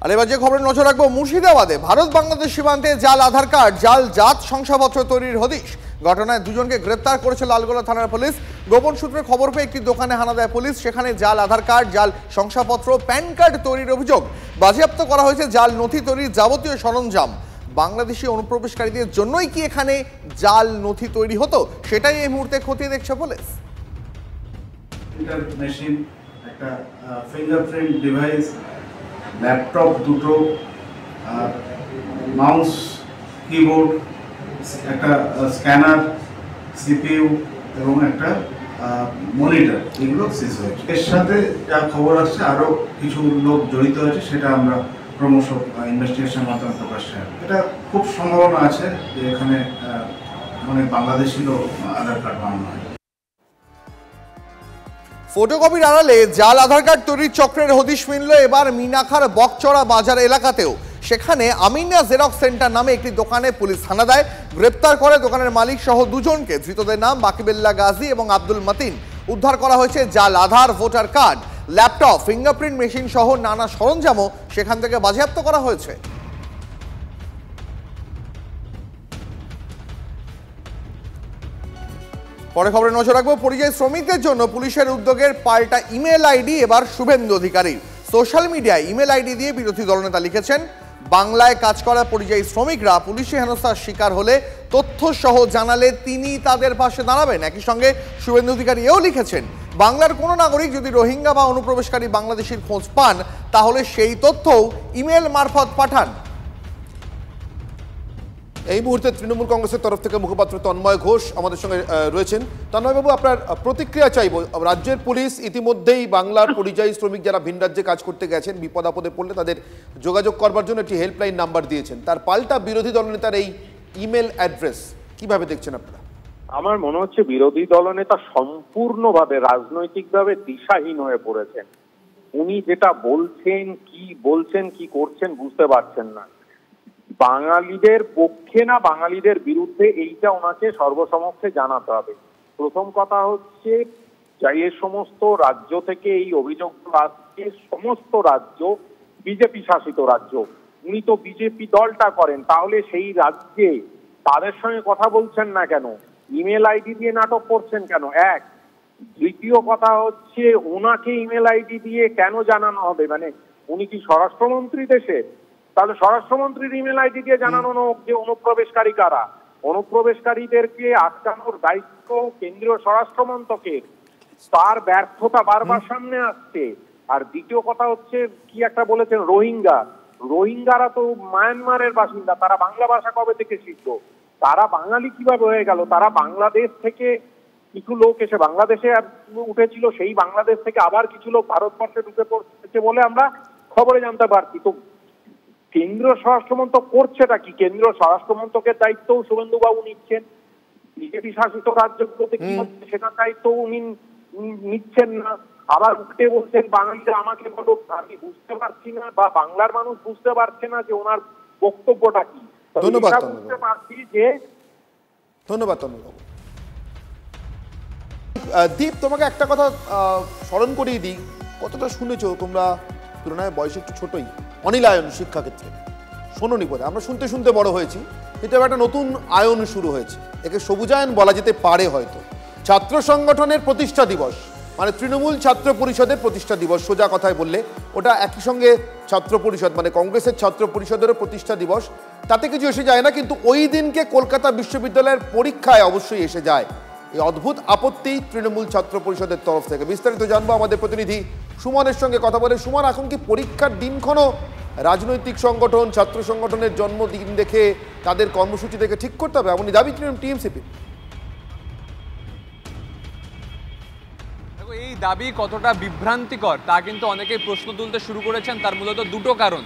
আর এবার যে খবরে নজর রাখবো, মুর্শিদাবাদে ভারত বাংলাদেশ সীমান্তে জাল আধার কার্ড, জাল জাত শংসাপত্র তৈরির হদিশ। ঘটনায় 2 জনকে গ্রেপ্তার করেছে লালগোলা থানার পুলিশ। গোপন সূত্রে খবর পেয়ে একটি দোকানে হানা দেয় পুলিশ। সেখানে জাল আধার কার্ড, জাল শংসাপত্র, প্যান কার্ড তৈরির অভিযোগ। বাজেয়াপ্ত করা হয়েছে জাল নথি তৈরির যাবতীয় সরঞ্জাম। বাংলাদেশি অনুপ্রবেশকারীদের জন্যই কি এখানে জাল নথি তৈরি হতো, সেটাই এই মুহূর্তে খতিয়ে দেখছে পুলিশ। মেশিন, একটা ফিঙ্গারপ্রিন্ট ডিভাইস, ল্যাপটপ 2টো, মাউস, কিবোর্ড, একটা স্ক্যানার, সিপিইউ এবং একটা মনিটর, এগুলো সিজ হয়েছে। এর সাথে যা খবর আসছে আরও কিছু লোক জড়িত আছে, সেটা আমরা ক্রমশ ইনভেস্টিগেশনের মাধ্যমে প্রকাশ পাবে। এটা খুব সম্ভাবনা আছে যে এখানে অনেক বাংলাদেশি লোক আধার কার্ড বানানো হয়। ফটোকপির আড়ালে জাল আধার কার্ড তৈরির চক্রের হদিশ মিলল এবার মিনাখার বকচড়া বাজার এলাকাতেও। সেখানে আমিনা জেরক্স সেন্টার নামে একটি দোকানে পুলিশ হানা দেয়, গ্রেপ্তার করে দোকানের মালিক সহ দুজনকে। ধৃতদের নাম বাকিবুল্লাহ গাজী এবং আব্দুল মতিন। উদ্ধার করা হয়েছে জাল Aadhaar, voter card, laptop, fingerprint machine সহ নানা সরঞ্জামও সেখান থেকে বাজেয়াপ্ত করা হয়েছে। পরে খবরে নজর রাখবো পরিযায়ী শ্রমিকদের জন্য পুলিশের উদ্যোগের পাল্টা ইমেল আইডি এবার শুভেন্দু অধিকারীর। সোশ্যাল মিডিয়ায় ইমেল আইডি দিয়ে বিরোধী দলনেতা লিখেছেন, বাংলায় কাজ করা পরিযায়ী শ্রমিকরা পুলিশি হেনস্থার শিকার হলে তথ্য সহ জানালে তিনি তাদের পাশে দাঁড়াবেন। একই সঙ্গে শুভেন্দু অধিকারী এও লিখেছেন, বাংলার কোনো নাগরিক যদি রোহিঙ্গা বা অনুপ্রবেশকারী বাংলাদেশির খোঁজ পান তাহলে সেই তথ্যও ইমেল মারফত পাঠান। এই মুহূর্তে তৃণমূল কংগ্রেসের তরফ থেকে মুখপাত্র তন্ময় ঘোষ আমাদের সঙ্গে রয়েছেন। তন্ময়বাবু, আপনার প্রতিক্রিয়া চাইব। রাজ্যের পুলিশ ইতিমধ্যেই বাংলার পরিযায়ী শ্রমিক যারা ভিন রাজ্যে কাজ করতে গেছেন, বিপদ আপদে পড়লে তাদের যোগাযোগ করবার জন্য একটি হেল্পলাইন নাম্বার দিয়েছেন। তার পাল্টা বিরোধী দলনেতার এই ইমেল অ্যাড্রেস কিভাবে দেখছেন আপনারা? আমার মনে হচ্ছে বিরোধী দলনেতা সম্পূর্ণভাবে রাজনৈতিকভাবে দিশাহীন হয়ে পড়েছেন। উনি যেটা বলছেন, কি করছেন বুঝতে পারছেন না। বাঙালিদের পক্ষে না বাঙালিদের বিরুদ্ধে, এইটা ওনাকে সর্বসমক্ষে জানাতে হবে। প্রথম কথা হচ্ছে, যে সমস্ত রাজ্য থেকে এই অভিযোগগুলো আসছে, সমস্ত রাজ্য বিজেপি শাসিত রাজ্য। উনি তো বিজেপি দলটা করেন, তাহলে সেই রাজ্যে তাদের সঙ্গে কথা বলছেন না কেন? ইমেল আইডি দিয়ে নাটক করছেন কেন? এক। দ্বিতীয় কথা হচ্ছে, ওনাকে ইমেল আইডি দিয়ে কেন জানানো হবে? মানে উনি কি স্বরাষ্ট্রমন্ত্রী দেশে? তাহলে স্বরাষ্ট্রমন্ত্রীর ইমেল আইডি দিয়ে জানানো হোক যে অনুপ্রবেশকারী কারা। অনুপ্রবেশকারীদেরকে আটকানোর দায়িত্ব কেন্দ্রীয় স্বরাষ্ট্রমন্ত্রকের। তার ব্যর্থতা বারবার সামনে আসছে। আর দ্বিতীয় কথা হচ্ছে, কি একটা বলেছেন, রোহিঙ্গারা তো মায়ানমারের বাসিন্দা, তারা বাংলা ভাষা কবে থেকে শিখলো? তারা বাঙালি কিভাবে হয়ে গেল? তারা বাংলাদেশ থেকে কিছু লোক এসে বাংলাদেশে উঠেছিল, সেই বাংলাদেশ থেকে আবার কিছু লোক ভারতবর্ষে ঢুকে পড়ছে বলে আমরা খবরে জানতে পারছি। তো কেন্দ্রীয় স্বরাষ্ট্রমন্ত্রক করছেটা কি? কেন্দ্রীয় স্বরাষ্ট্রমন্ত্রকের দায়িত্বও শুভেন্দু বাবু নিচ্ছেন, বিজেপি শাসিত রাজ্যগুলোতে কি হচ্ছে সেটার দায়িত্ব উনি নিচ্ছেন না। আবার উঠে বলছেন বাঙালিরা আমাকে বলো। আমি বুঝতে পারছি না, বা বাংলার মানুষ বুঝতে পারছে না যে ওনার বক্তব্যটা কি। ধন্যবাদ। বুঝতে পারছি যে ধন্যবাদ তন্ময়বাবু। দীপ, তোমাকে একটা কথা স্মরণ করিয়ে দিই, কতটা শুনেছো তোমরা, তুলনায় বয়সে একটু ছোটই, অনিলায়ন শিক্ষাক্ষেত্রে শোনোনি পরে। আমরা শুনতে শুনতে বড় হয়েছি, কিন্তু একটা নতুন আয়ন শুরু হয়েছে, একে সবুজায়ন বলা যেতে পারে হয়তো। ছাত্র সংগঠনের প্রতিষ্ঠা দিবস, মানে তৃণমূল ছাত্র পরিষদের প্রতিষ্ঠা দিবস, সোজা কথায় বললে ওটা একই সঙ্গে ছাত্র পরিষদ, মানে কংগ্রেসের ছাত্র পরিষদেরও প্রতিষ্ঠা দিবস, তাতে কিছু এসে যায় না। কিন্তু ওই দিনকে কলকাতা বিশ্ববিদ্যালয়ের পরীক্ষায় অবশ্যই এসে যায়। এই অদ্ভুত আপত্তি তৃণমূল ছাত্র পরিষদের তরফ থেকে। বিস্তারিত জানবো আমাদের প্রতিনিধি সুমনের সঙ্গে কথা বলে। সুমন, এখন কি পরীক্ষার দিনক্ষণও রাজনৈতিক সংগঠন, ছাত্র সংগঠনের জন্মদিন দেখে, তাদের কর্মসূচি দেখে ঠিক করতে হবে, এমনই দাবি টিএমসিপি? এই দাবি কতটা বিভ্রান্তিকর তা কিন্তু অনেকেই প্রশ্ন তুলতে শুরু করেছেন। তার মূলত দুটো কারণ।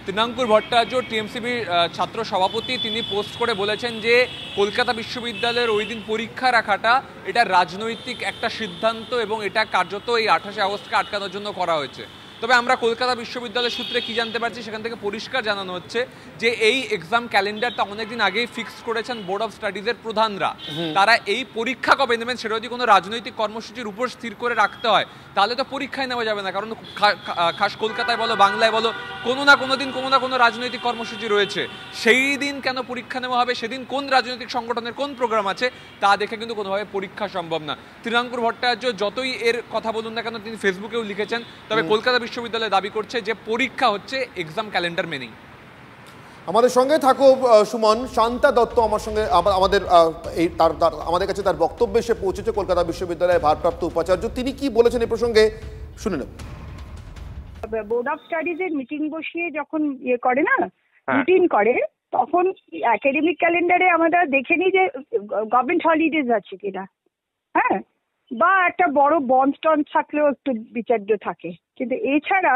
তৃণাঙ্কুর ভট্টাচার্য, টিএমসিপির ছাত্র সভাপতি, তিনি পোস্ট করে বলেছেন যে কলকাতা বিশ্ববিদ্যালয়ের ওই দিন পরীক্ষা রাখাটা এটা রাজনৈতিক একটা সিদ্ধান্ত এবং এটা কার্যত এই 28 আগস্টকে আটকানোর জন্য করা হয়েছে। তবে আমরা কলকাতা বিশ্ববিদ্যালয় সূত্রে কি জানতে পারছি, সেখান থেকে পরিষ্কার জানানো হচ্ছে যে এই এক্সাম ক্যালেন্ডারটা অনেকদিন আগেই ফিক্স করেছেন বোর্ড অফ স্টাডিজের প্রধানরা। তারা এই পরীক্ষা কবে নেবেন সেটা যদি কোনো রাজনৈতিক কর্মসূচির উপর স্থির করে রাখতে হয় তাহলে তো পরীক্ষায় নেওয়া যাবে না, কারণ খাস কলকাতায় বলো, বাংলায় বলো, কোনো না কোনো দিন কোনো না কোনো রাজনৈতিক কর্মসূচি রয়েছে। সেই দিন কেন পরীক্ষা নেওয়া হবে, সেদিন কোন রাজনৈতিক সংগঠনের কোন প্রোগ্রাম আছে তা দেখে কিন্তু কোনোভাবে পরীক্ষা সম্ভব না। তৃণাঙ্কুর ভট্টাচার্য যতই এর কথা বলুন না কেন, তিনি ফেসবুকেও লিখেছেন, তবে কলকাতা বিশ্ববিদ্যালয় দাবি করছে যে পরীক্ষা হচ্ছে এক্সাম ক্যালেন্ডার মেনেই। আমাদের সঙ্গে থাকো সুমন। শান্তা দত্ত আমার সঙ্গে, আমাদের কাছে তার বক্তব্য এসে পৌঁছেছে, কলকাতা বিশ্ববিদ্যালয়ের ভারপ্রাপ্ত উপাচার্য। তিনি কি বলেছেন এই প্রসঙ্গে শুনে নেব। বোর্ড অফ স্টাডিজ এর মিটিং বসিয়ে যখন করে না, রুটিন করে, তখন একাডেমিক ক্যালেন্ডারে আমরা দেখে নিই যে গভর্নমেন্ট হলিডেজ আছে কিনা, হ্যাঁ, বা একটা বড় বন্ধ টন থাকলেও একটু বিচার্য থাকে। কিন্তু এছাড়া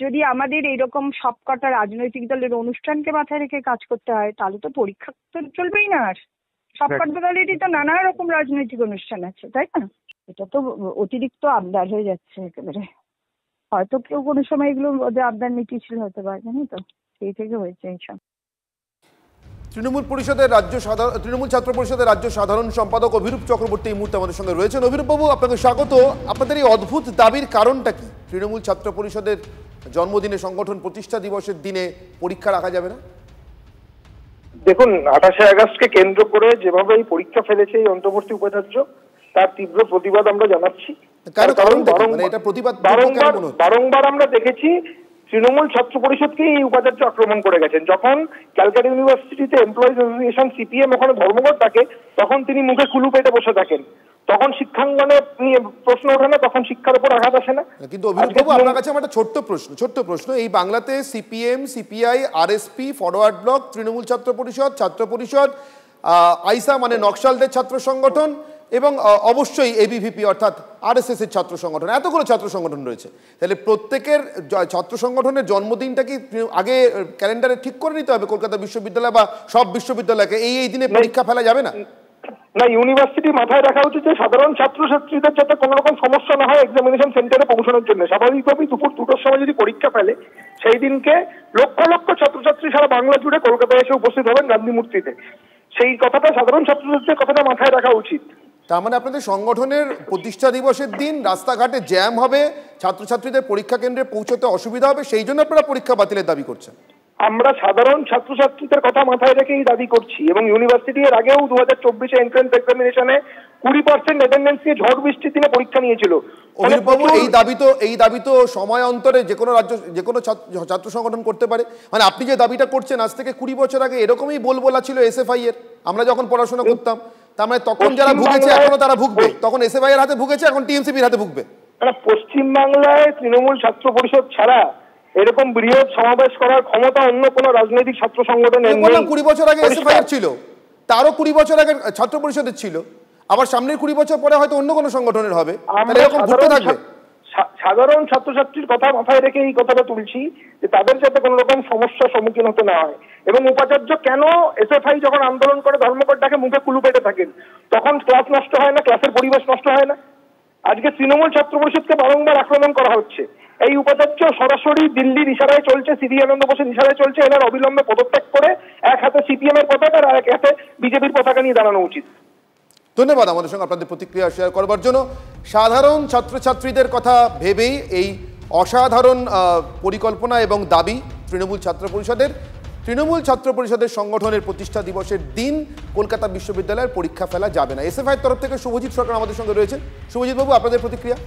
যদি আমাদের এরকম সবকটা রাজনৈতিক দলের অনুষ্ঠানকে মাথায় রেখে কাজ করতে হয় তাহলে তো পরীক্ষা তো চলবেই না। আর সবকটা দলেরই তো নানা রকম রাজনৈতিক অনুষ্ঠান আছে, তাই না? এটা তো অতিরিক্ত আবদার হয়ে যাচ্ছে একেবারে। হয়তো কেউ কোনো সময় এগুলো ওদের আবদার মিটিয়েছিল হতে পারে, জানি তো সেই থেকে হয়েছে এইসব। তৃণমূল ছাত্র পরিষদের রাজ্য সাধারণ সম্পাদক অভিরূপ চক্রবর্তী এই মুহূর্তে আমাদের সঙ্গে রয়েছেন। অভিরূপ বাবু, আপনাকে স্বাগত। আপনাদের এই অদ্ভুত দাবির কারণটা কি? তৃণমূল ছাত্র পরিষদের জন্মদিনে, সংগঠন প্রতিষ্ঠা দিবসের দিনে পরীক্ষা রাখা যাবে না? দেখুন, 28শে আগস্টকে কেন্দ্র করে যেভাবে এই পরীক্ষা ফেলেছে এই অন্তর্বর্তী উপাচার্য, তার তীব্র প্রতিবাদ আমরা জানাচ্ছি। কারণ বারংবার আমরা দেখেছি তৃণমূল ছাত্র পরিষদকে এই উপাচার্য আক্রমণ করে গেছেন। যখন ক্যালকাটা ইউনিভার্সিটিতে এমপ্লয়িজ অ্যাসোসিয়েশন সিপিএম ওখানে ধর্মঘট থাকে, তখন তিনি মুখে কুলু পেটে বসে থাকেন। তখন শিক্ষাঙ্গনে নিয়ে প্রশ্ন ওঠে না, তখন শিক্ষার উপর আঘাত আসে না। কিন্তু অভিরূপবাবু, আপনার কাছে আমার একটা ছোট্ট প্রশ্ন। এই বাংলাতে CPM, CPI, RSP, forward block, Trinamool ছাত্র পরিষদ, আইসা মানে নকশালদের ছাত্র সংগঠন এবং অবশ্যই এবিভিপি অর্থাৎ আরএসএস এর ছাত্র সংগঠন, এতগুলো ছাত্র সংগঠন রয়েছে। তাহলে প্রত্যেকের ছাত্র সংগঠনের জন্মদিনটা কি আগে ক্যালেন্ডারে ঠিক করে নিতে হবে কলকাতা বিশ্ববিদ্যালয় বা সব বিশ্ববিদ্যালয়কে? এই দিনে পরীক্ষা ফেলা যাবে না? না, ইউনিভার্সিটি মাথায় রাখা উচিত যে সাধারণ ছাত্রছাত্রীদের যাতে কোনো রকম সমস্যা না হয় এক্সামিনেশন সেন্টারে পৌঁছানোর জন্য। স্বাভাবিকভাবেই দুপুর 2টোর সময় যদি পরীক্ষা ফেলে, সেই দিনকে লক্ষ লক্ষ ছাত্রছাত্রী সারা বাংলা জুড়ে কলকাতায় এসে উপস্থিত হবেন গান্ধী মূর্তিতে। সেই কথাটা সাধারণ ছাত্রছাত্রীদের কথাটা মাথায় রাখা উচিত। তার মানে আপনাদের সংগঠনের প্রতিষ্ঠা দিবসের দিন রাস্তাঘাটে জ্যাম হবে, ছাত্রছাত্রীদের পরীক্ষা কেন্দ্রে পৌঁছতে অসুবিধা হবে, সেই জন্য আপনারা পরীক্ষা বাতিলের দাবি করছেন? আমরা সাধারণ ছাত্রছাত্রীদের কথা মাথায় রেখেই দাবি করছি। এবং ইউনিভার্সিটি এর আগেও 2024 এন্ট্রান্স এক্সামিনেশনে 20% অ্যাটেন্ডেন্স নিয়ে ঝড় বৃষ্টির দিনে পরীক্ষা নিয়েছিল। অভিরূপবাবু, এই দাবি তো সময় অন্তরে যে কোনো ছাত্র সংগঠন করতে পারে। মানে আপনি যে দাবিটা করছেন, আজ থেকে 20 বছর আগে এরকমই বলা ছিল এসএফআই এর। আমরা যখন পড়াশোনা করতাম, তার মানে তখন যারা ভুগেছে এখনো তারা ভুগবে। তখন এসএফআই এর হাতে ভুগেছে, এখন টিএমসিপির হাতে ভুগবে। পশ্চিমবাংলায় তৃণমূল ছাত্র পরিষদ ছাড়া এরকম বৃহৎ সমাবেশ করার ক্ষমতা অন্য কোনো রাজনৈতিক ছাত্র সংগঠনের নেই। 20 বছর আগে এসএফআই এর ছিল, তারও 20 বছর আগে ছাত্র পরিষদের ছিল, আবার সামনের 20 বছর পরে হয়তো অন্য কোনো সংগঠনের হবে। এরকম ঘুরতে থাকবে। সাধারণ ছাত্রছাত্রীর কথা মাথায় রেখে এই কথাটা তুলছি যে তাদের যাতে কোনো রকম সমস্যার সম্মুখীন হতে না হয়। এবং উপাচার্য কেন এসএফআই যখন আন্দোলন করে ধর্মঘট ডাকে মুখে কুলু পেটে থাকেন, তখন ক্লাস নষ্ট হয় না, ক্লাসের পরিবেশ নষ্ট হয় না? আজকে তৃণমূল ছাত্র পরিষদকে বারংবার আক্রমণ করা হচ্ছে। এই উপাচার্য সরাসরি দিল্লির ইশারায় চলছে, সিভি আনন্দ বোসের ইশারায় চলছে। এনার অবিলম্বে পদত্যাগ করে এক হাতে সিপিএম এর পতাকা আর এক হাতে বিজেপির পতাকা নিয়ে দাঁড়ানো উচিত। ধন্যবাদ আমাদের সঙ্গে আপনাদের প্রতিক্রিয়া শেয়ার করবার জন্য। সাধারণ ছাত্রছাত্রীদের কথা ভেবেই এই অসাধারণ পরিকল্পনা এবং দাবি তৃণমূল ছাত্র পরিষদের সংগঠনের প্রতিষ্ঠা দিবসের দিন কলকাতা বিশ্ববিদ্যালয়ের পরীক্ষা ফেলা যাবে না। এসএফআই তরফ থেকে শুভজিৎ সরকার আমাদের সঙ্গে রয়েছেন। শুভজিৎ বাবু, আপনাদের প্রতিক্রিয়া?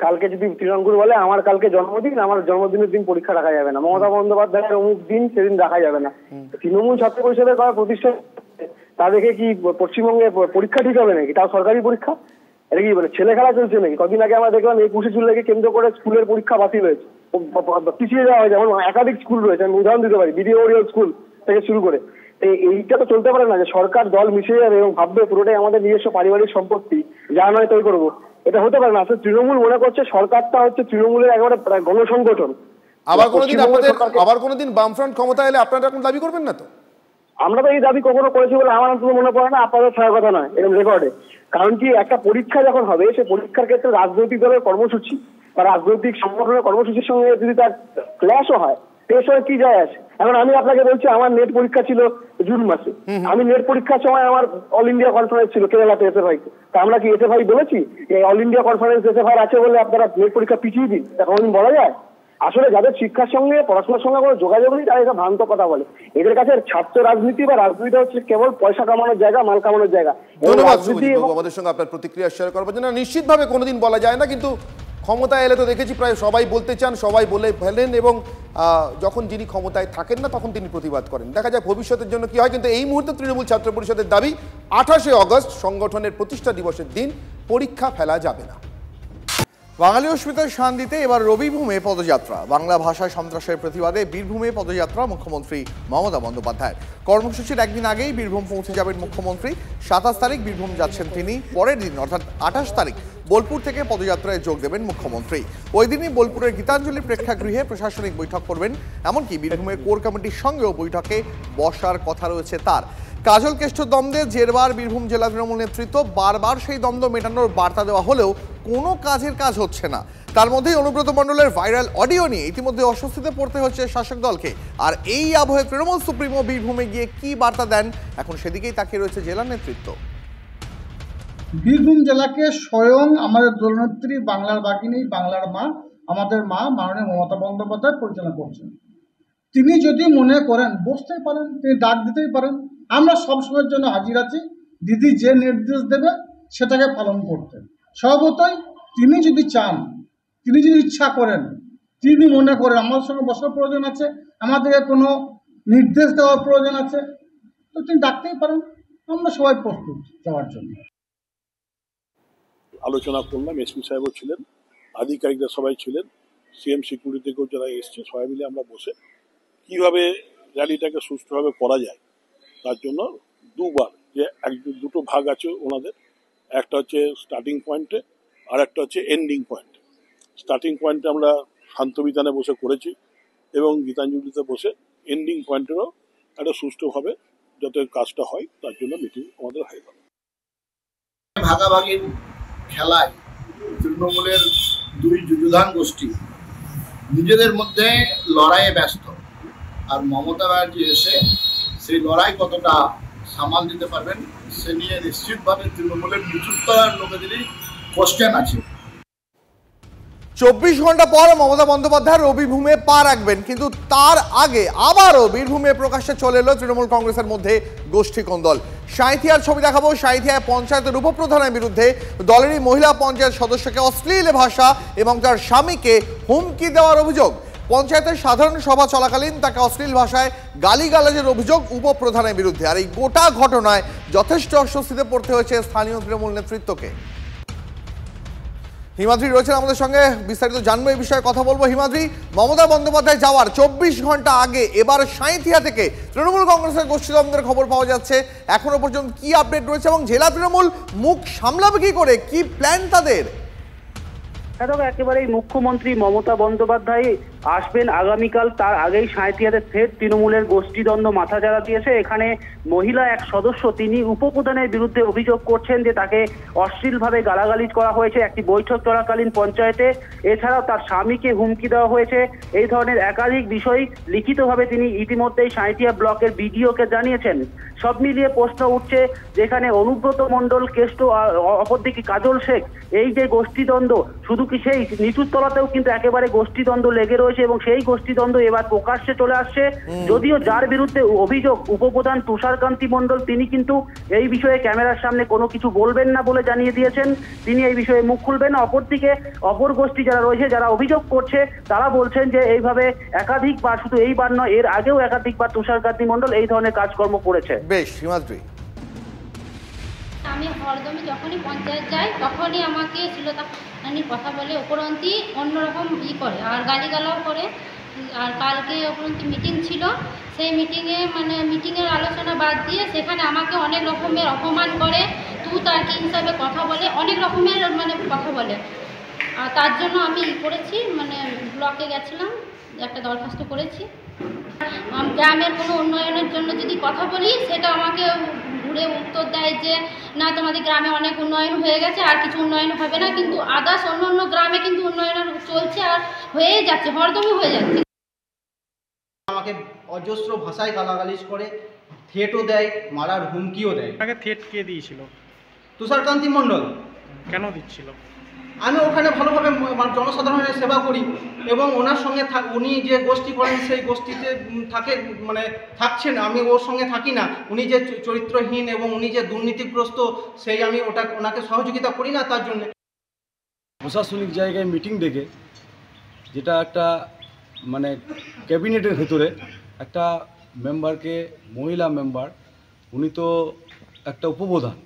কালকে যদি তৃণমূল বলে আমার কালকে জন্মদিন, আমার জন্মদিনের দিন পরীক্ষা রাখা যাবে না, মমতা বন্দ্যোপাধ্যায়ের অমুক দিন সেদিন রাখা যাবে না, তৃণমূল ছাত্র পরিষদের করা প্রতিষ্ঠা, তা দেখে কি পশ্চিমবঙ্গে পরীক্ষা ঠিক হবে নাকি? তাও সরকারি পরীক্ষা? এটা কি বলে ছেলে খেলা চলছে নাকি? কদিন আগে আমরা দেখলাম 21শে জুলাইকে কেন্দ্র করে স্কুলের পরীক্ষা বাতিল হয়েছে, পিছিয়ে যাওয়া হয়েছে। যেমন একাধিক স্কুল রয়েছে, আমি উদাহরণ দিতে পারি, বিডিও স্কুল থেকে শুরু করে। এইটা তো চলতে পারে না যে সরকার দল মিশে যাবে এবং ভাববে পুরোটাই আমাদের নিজস্ব পারিবারিক সম্পত্তি, যা নয় তাই করবো। এটা হতে পারে না। আসলে তৃণমূল মনে করছে সরকারটা হচ্ছে তৃণমূলের একেবারে গণসংগঠন। আবার কোনোদিন বামফ্রন্ট ক্ষমতা এলে আপনারা এখন দাবি করবেন না তো? আমরা তো এই দাবি কখনো করেছি বলে আমার অন্তত মনে পড়ে না, আপনাদের ছাড়া কথা নয় এরকম রেকর্ডে। কারণ কি, একটা পরীক্ষা যখন হবে, সে পরীক্ষার ক্ষেত্রে রাজনৈতিক দলের কর্মসূচি বা রাজনৈতিক সংগঠনের কর্মসূচির সঙ্গে যদি তার ক্ল্যাশও হয়, এর সঙ্গে কি যায় আসে? এখন আমি আপনাকে বলছি, আমার নেট পরীক্ষা ছিল জুন মাসে, আমি নেট পরীক্ষার সময় আমার অল ইন্ডিয়া কনফারেন্স ছিল কেরালাতে এসএফআই। তা আমরা কি এসএফআই বলেছি অল ইন্ডিয়া কনফারেন্স এসএফআই আছে বলে আপনারা নেট পরীক্ষা পিছিয়ে দিন? তা কোনোদিন বলা যায়? আসলে যাদের শিক্ষার সঙ্গে পড়াশোনার সঙ্গে কোনো যোগাযোগ নেই, তারা এটা ভ্রান্ত কথা বলে। এদের কাছে ছাত্র রাজনীতি বা রাজনীতি হচ্ছে কেবল পয়সা কামানোর জায়গা, মাল কামানোর জায়গা। ধন্যবাদ আমাদের সঙ্গে আপনার প্রতিক্রিয়া শেয়ার করবার জন্য। নিশ্চিতভাবে কোনোদিন বলা যায় না, কিন্তু ক্ষমতায় এলে তো দেখেছি প্রায় সবাই বলতে চান, সবাই বলে ফেলেন, এবং যখন যিনি ক্ষমতায় থাকেন না তখন তিনি প্রতিবাদ করেন। দেখা যায় ভবিষ্যতের জন্য কি হয়। কিন্তু এই মুহূর্তে তৃণমূল ছাত্র পরিষদের দাবি 28শে অগস্ট সংগঠনের প্রতিষ্ঠা দিবসের দিন পরীক্ষা ফেলা যাবে না। বাঙালি অস্মিতার শান দিতে এবার রবিভূমে পদযাত্রা। বাংলা ভাষায় সন্ত্রাসের প্রতিবাদে বীরভূমে পদযাত্রা মুখ্যমন্ত্রী মমতা বন্দ্যোপাধ্যায়ের। কর্মসূচির একদিন আগেই বীরভূম পৌঁছে যাবেন মুখ্যমন্ত্রী। 27 তারিখ বীরভূম যাচ্ছেন তিনি। পরের দিন অর্থাৎ 28 তারিখ বোলপুর থেকে পদযাত্রায় যোগ দেবেন মুখ্যমন্ত্রী। ওই দিনই বোলপুরের গীতাঞ্জলি প্রেক্ষাগৃহে প্রশাসনিক বৈঠক করবেন। এমনকি বীরভূমের কোর কমিটির সঙ্গেও বৈঠকে বসার কথা রয়েছে তার। কাজল কেষ্ট দ্বন্দ্বে জেরবার বীরভূম জেলা তৃণমূল নেতৃত্ব বারবার সেই দ্বন্দ্ব মেটানোর বার্তা দেওয়া হলেও কোনো কাজের কাজ হচ্ছে না। তার মধ্যেই অনুব্রত মণ্ডলের ভাইরাল অডিও নিয়ে ইতিমধ্যে অস্বস্তিতে পড়তে হচ্ছে শাসক দলকে। আর এই আবহে তৃণমূল সুপ্রিমো বীরভূমে গিয়ে কি বার্তা দেন, এখন সেদিকেই তাকিয়ে রয়েছে জেলা নেতৃত্ব। বীরভূম জেলাকে স্বয়ং আমাদের দলনেত্রী, বাংলার বাগিনী, বাংলার মা, আমাদের মা মাননীয় মমতা বন্দ্যোপাধ্যায় পরিচালনা করছেন। তিনি যদি মনে করেন বসতেই পারেন, তিনি ডাক দিতেই পারেন। আমরা সবসময়ের জন্য হাজির আছি। দিদি যে নির্দেশ দেবে সেটাকে পালন করতে। স্বভাবতই তিনি যদি চান, তিনি যদি ইচ্ছা করেন, তিনি মনে করেন আমাদের সঙ্গে বসার প্রয়োজন আছে, আমাদেরকে কোনো নির্দেশ দেওয়ার প্রয়োজন আছে, তো তিনি ডাকতেই পারেন। আমরা সবাই প্রস্তুত যাওয়ার জন্য। আলোচনা করলাম, এসপি সাহেবও ছিলেন, আধিকারিকরা সবাই ছিলেন, সিএম সিকিউরিটি থেকেও যারা এসছে, সবাই মিলে আমরা বসে কিভাবে র্যালিটাকে সুষ্ঠুভাবে করা যায় তার জন্য দুবার যে দুটো ভাগ আছে ওনাদের, একটা হচ্ছে স্টার্টিং পয়েন্টে আর একটা হচ্ছে এন্ডিং পয়েন্টে। স্টার্টিং পয়েন্টে আমরা শান্তবিতানে বসে করেছি এবং গীতাঞ্জলিতে বসে এন্ডিং পয়েন্টেরও একটা সুষ্ঠুভাবে যাতে কাজটা হয় তার জন্য মিটিং আমাদের হয়ে গেল। ভাগাভাগির খেলায় তৃণমূলের দুই যুযুধান গোষ্ঠী নিজেদের মধ্যে লড়াইয়ে ব্যস্ত, আর মমতা ব্যানার্জি এসে সেই লড়াই কতটা সামাল দিতে পারবেন সে নিয়ে নিশ্চিতভাবে তৃণমূলের নিচুতলার লোকেদেরই কোশ্চেন আছে। 24 ঘন্টা পর মমতা বন্দ্যোপাধ্যায় রবিভূমে পা রাখবেন, কিন্তু তার আগে আবারও বীরভূমে প্রকাশ্যে চলে এলো তৃণমূল কংগ্রেসের মধ্যে গোষ্ঠী কোন্দল। সাঁইথিয়ার ছবি দেখাবো। সাঁইথিয়ায় পঞ্চায়েতের উপপ্রধানের বিরুদ্ধে দলেরই মহিলা পঞ্চায়েত সদস্যকে অশ্লীল ভাষা এবং তার স্বামীকে হুমকি দেওয়ার অভিযোগ। পঞ্চায়েতের সাধারণ সভা চলাকালীন তাকে অশ্লীল ভাষায় গালিগালাজের অভিযোগ উপপ্রধানের বিরুদ্ধে। আর এই গোটা ঘটনায় যথেষ্ট অস্বস্তিতে পড়তে হয়েছে স্থানীয় তৃণমূল নেতৃত্বকে। হিমাদ্রি রয়েছেন আমাদের সঙ্গে, বিস্তারিত জানবো এই বিষয়ে কথা বলবো। হিমাদ্রি, মমতা বন্দ্যোপাধ্যায় যাওয়ার 24 ঘন্টা আগে এবার সাঁইথিয়া থেকে তৃণমূল কংগ্রেসের গোষ্ঠীদ্বন্দ্বের খবর পাওয়া যাচ্ছে। এখনো পর্যন্ত কি আপডেট রয়েছে এবং জেলা তৃণমূল মুখ সামলাবে কি করে, কি প্ল্যান তাদের? একেবারেই মুখ্যমন্ত্রী মমতা বন্দ্যোপাধ্যায় আসবেন আগামীকাল। তার আগেই সাঁইথিয়াতে ফের তৃণমূলের গোষ্ঠীদ্বন্দ্ব মাথাচাড়া দিয়েছে। এখানে মহিলা এক সদস্য তিনি উপপ্রধানের বিরুদ্ধে অভিযোগ করছেন যে তাকে অশ্লীলভাবে গালাগালিজ করা হয়েছে একটি বৈঠক চলাকালীন পঞ্চায়েতে। এছাড়াও তার স্বামীকে হুমকি দেওয়া হয়েছে। এই ধরনের একাধিক বিষয় লিখিতভাবে তিনি ইতিমধ্যেই সাঁইথিয়া ব্লকের বিডিওকে জানিয়েছেন। সব মিলিয়ে প্রশ্ন উঠছে যেখানে অনুব্রত মণ্ডল, কেষ্ট, অপরদিকে কাজল শেখ, এই যে গোষ্ঠীদ্বন্দ্ব, শুধু কি সেই নিচুর তলাতেও কিন্তু একেবারে গোষ্ঠীদ্বন্দ্ব লেগে রয়েছে এবং সেই গোষ্ঠীদ্বন্দ্ব এবার প্রকাশ্যে চলে আসছে। যদিও যার বিরুদ্ধে অভিযোগ উপপ্রধান তুষারকান্তি মণ্ডল, তিনি কিন্তু এই বিষয়ে ক্যামেরার সামনে কোনো কিছু বলবেন না বলে জানিয়ে দিয়েছেন, তিনি এই বিষয়ে মুখ খুলবেন না। অপরদিকে অপর গোষ্ঠী যারা রয়েছে, যারা অভিযোগ করছে, তারা বলছেন যে এইভাবে একাধিকবার, শুধু এইবার নয় এর আগেও একাধিকবার তুষারকান্তি মণ্ডল এই ধরনের কাজকর্ম করেছে। বেশ, হিমাদ্রি। আমি হরদমে যখনই পঞ্চায়েত যাই তখনই আমাকে শ্লীলতাহানির কথা বলে, উপরন্তি অন্যরকম করে আর গালিগালাও করে। আর কালকে উপরন্তি মিটিং ছিল, সেই মিটিংয়ের আলোচনা বাদ দিয়ে সেখানে আমাকে অনেক রকমের অপমান করে, তার কি হিসাবে কথা বলে, অনেক রকমের কথা বলে। আর তার জন্য আমি করেছি, ব্লকে গেছিলাম, একটা দরখাস্ত করেছি। গ্রামের কোনো উন্নয়নের জন্য যদি কথা বলি, সেটা আমাকে ঘুরে উত্তর দেয় যে না, তোমাদের গ্রামে অনেক উন্নয়ন হয়ে গেছে, আর কিছু উন্নয়ন হবে না। কিন্তু আদার্স অন্য গ্রামে কিন্তু উন্নয়ন চলছে আর হয়ে যাচ্ছে, হরদমই হয়ে যাচ্ছে। আমাকে অজস্র ভাষায় গালাগালিজ করে, থ্রেটও দেয়, মারার হুমকিও দেয়। তাকে থ্রেট কে দিয়েছিল? তুষারকান্তি মণ্ডল। কেন দিচ্ছিল? আমি ওখানে ভালোভাবে জনসাধারণের সেবা করি এবং ওনার সঙ্গে উনি যে গোষ্ঠী করেন সেই গোষ্ঠীতে থাকছেন, আমি ওর সঙ্গে থাকি না। উনি যে চরিত্রহীন এবং উনি যে দুর্নীতিগ্রস্ত, সেই আমি ওনাকে সহযোগিতা করি না। তার জন্য প্রশাসনিক জায়গায় মিটিং ডেকে, যেটা একটা ক্যাবিনেটের ভেতরে একটা মেম্বারকে, মহিলা মেম্বার, উনি তো একটা উপপ্রধান,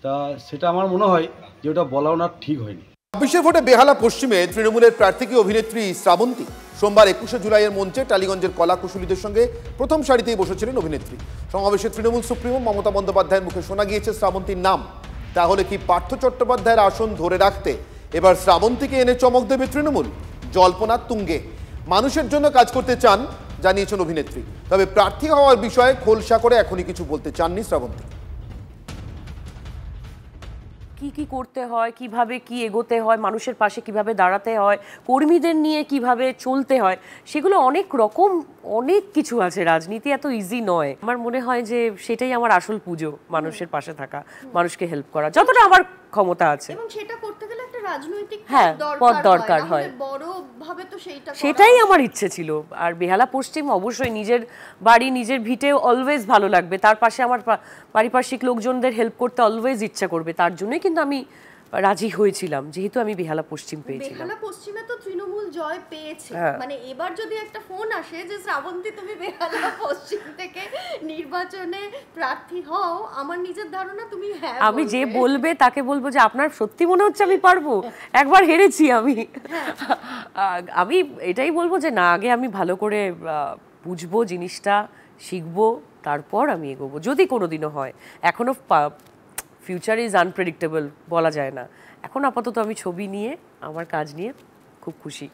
তা সেটা আমার মনে হয় যে ওটা বলা ওনার ঠিক হয়নি। ২৬ ভোটে বেহালা পশ্চিমে তৃণমূলের প্রার্থী অভিনেত্রী শ্রাবন্তী সোমবার ২১শে জুলাইয়ের মঞ্চে টালিগঞ্জের কলাকুশলীদের সঙ্গে প্রথম সারিতেই বসেছিলেন অভিনেত্রী। সমাবেশে তৃণমূল সুপ্রিমো মমতা বন্দ্যোপাধ্যায়ের মুখে শোনা গিয়েছে শ্রাবন্তীর নাম। তাহলে কি পার্থ চট্টোপাধ্যায়ের আসন ধরে রাখতে এবার শ্রাবন্তীকে এনে চমক দেবে তৃণমূল? জল্পনা তুঙ্গে। মানুষের জন্য কাজ করতে চান জানিয়েছেন অভিনেত্রী, তবে প্রার্থী হওয়ার বিষয়ে খোলসা করে এখনই কিছু বলতে চাননি শ্রাবন্তী। কি কি করতে হয়, কিভাবে কি এগোতে হয়, মানুষের পাশে কিভাবে দাঁড়াতে হয়, কর্মীদের নিয়ে কিভাবে চলতে হয়, সেগুলো অনেক কিছু আছে। রাজনীতি এত ইজি নয়। আমার মনে হয় যে সেটাই আমার আসল পুজো, মানুষের পাশে থাকা, মানুষকে হেল্প করা, যতটা আমার ক্ষমতা আছে। এবং সেটা করতে গেলে একটা রাজনৈতিক পথ দরকার হয়, বড়ভাবে তো সেটাই আমার ইচ্ছে ছিল। আর বেহালা পশ্চিম অবশ্যই নিজের বাড়ি, নিজের ভিটে অলওয়েজ ভালো লাগবে, তার পাশে আমার পারিপার্শ্বিক লোকজনদের হেল্প করতে অলওয়েজ ইচ্ছা করবে। তার জন্যই কিন্তু আমি রাজি হয়েছিলাম, যেহেতু আমি বেহালা পশ্চিম পেয়েছিলাম। বেহালা পশ্চিমে তো তৃণমূল জয় পেয়েছে, মানে এবার যদি একটা ফোন আসে যে শ্রাবন্তী তুমি বেহালা পশ্চিম থেকে নির্বাচনে প্রার্থী হও, আমার নিজের ধারণা তুমি আমি যে বলবে তাকে বলবো যে আপনার সত্যি মনে হচ্ছে আমি পারবো, একবার হেরেছি আমি এটাই বলবো যে না, আগে আমি ভালো করে বুঝবো জিনিসটা, শিখবো, তারপর আমি এগোবো, যদি কোনোদিনও হয়। এখনো ফিউচার ইজ আনপ্রেডিক্টেবল, বলা যায় না। এখন আপাতত আমি ছবি নিয়ে, আমার কাজ নিয়ে খুব খুশি।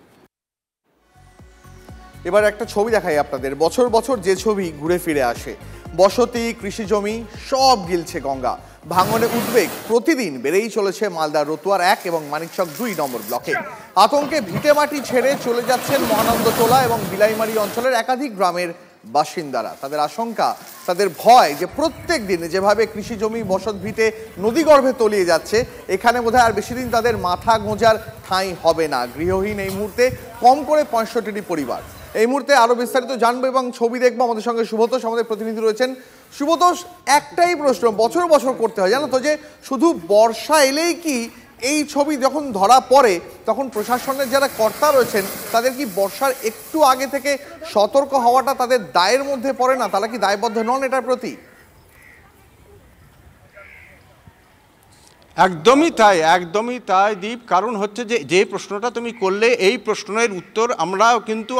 এবার একটা ছবি দেখাই আপনাদের। বছর বছর যে ছবি ঘুরে ফিরে আসে, বসতি, কৃষিজমি সব গিলছে গঙ্গা। ভাঙনে উদ্বেগ প্রতিদিন বেড়েই চলেছে মালদার রতুয়ার 1 এবং মানিকচক 2 নম্বর ব্লকে। আতঙ্কে ভিটেমাটি ছেড়ে চলে যাচ্ছেন মহানন্দটোলা এবং বিলাইমারি অঞ্চলের একাধিক গ্রামের বাসিন্দারা। তাদের আশঙ্কা, তাদের ভয় যে প্রত্যেক দিন যেভাবে কৃষিজমি, বসত ভিটে নদীগর্ভে তলিয়ে যাচ্ছে, এখানে বোধহয় আর বেশি দিন তাদের মাথা গোঁজার ঠাঁই হবে না। গৃহহীন এই মুহূর্তে কম করে 65টি পরিবার। এই মুহূর্তে আরো বিস্তারিত জানবো এবং ছবি দেখবো। আমাদের সঙ্গে সুব্রতোষ, আমাদের প্রতিনিধি রয়েছেন। সুব্রতোষ, একটাই প্রশ্ন বছর বছর করতে হয়, জানো তো, যে শুধু বর্ষা এলেই কি এই ছবি যখন ধরা পড়ে তখন প্রশাসনের যারা কর্তা রয়েছেন তাদের কি বর্ষার একটু আগে থেকে সতর্ক হওয়াটা তাদের দায়ের মধ্যে পড়ে না? তারা কি দায়বদ্ধ নন এটার প্রতি? একদমই তাই দীপ। কারণ হচ্ছে যে প্রশ্নটা তুমি করলে, এই প্রশ্নের উত্তর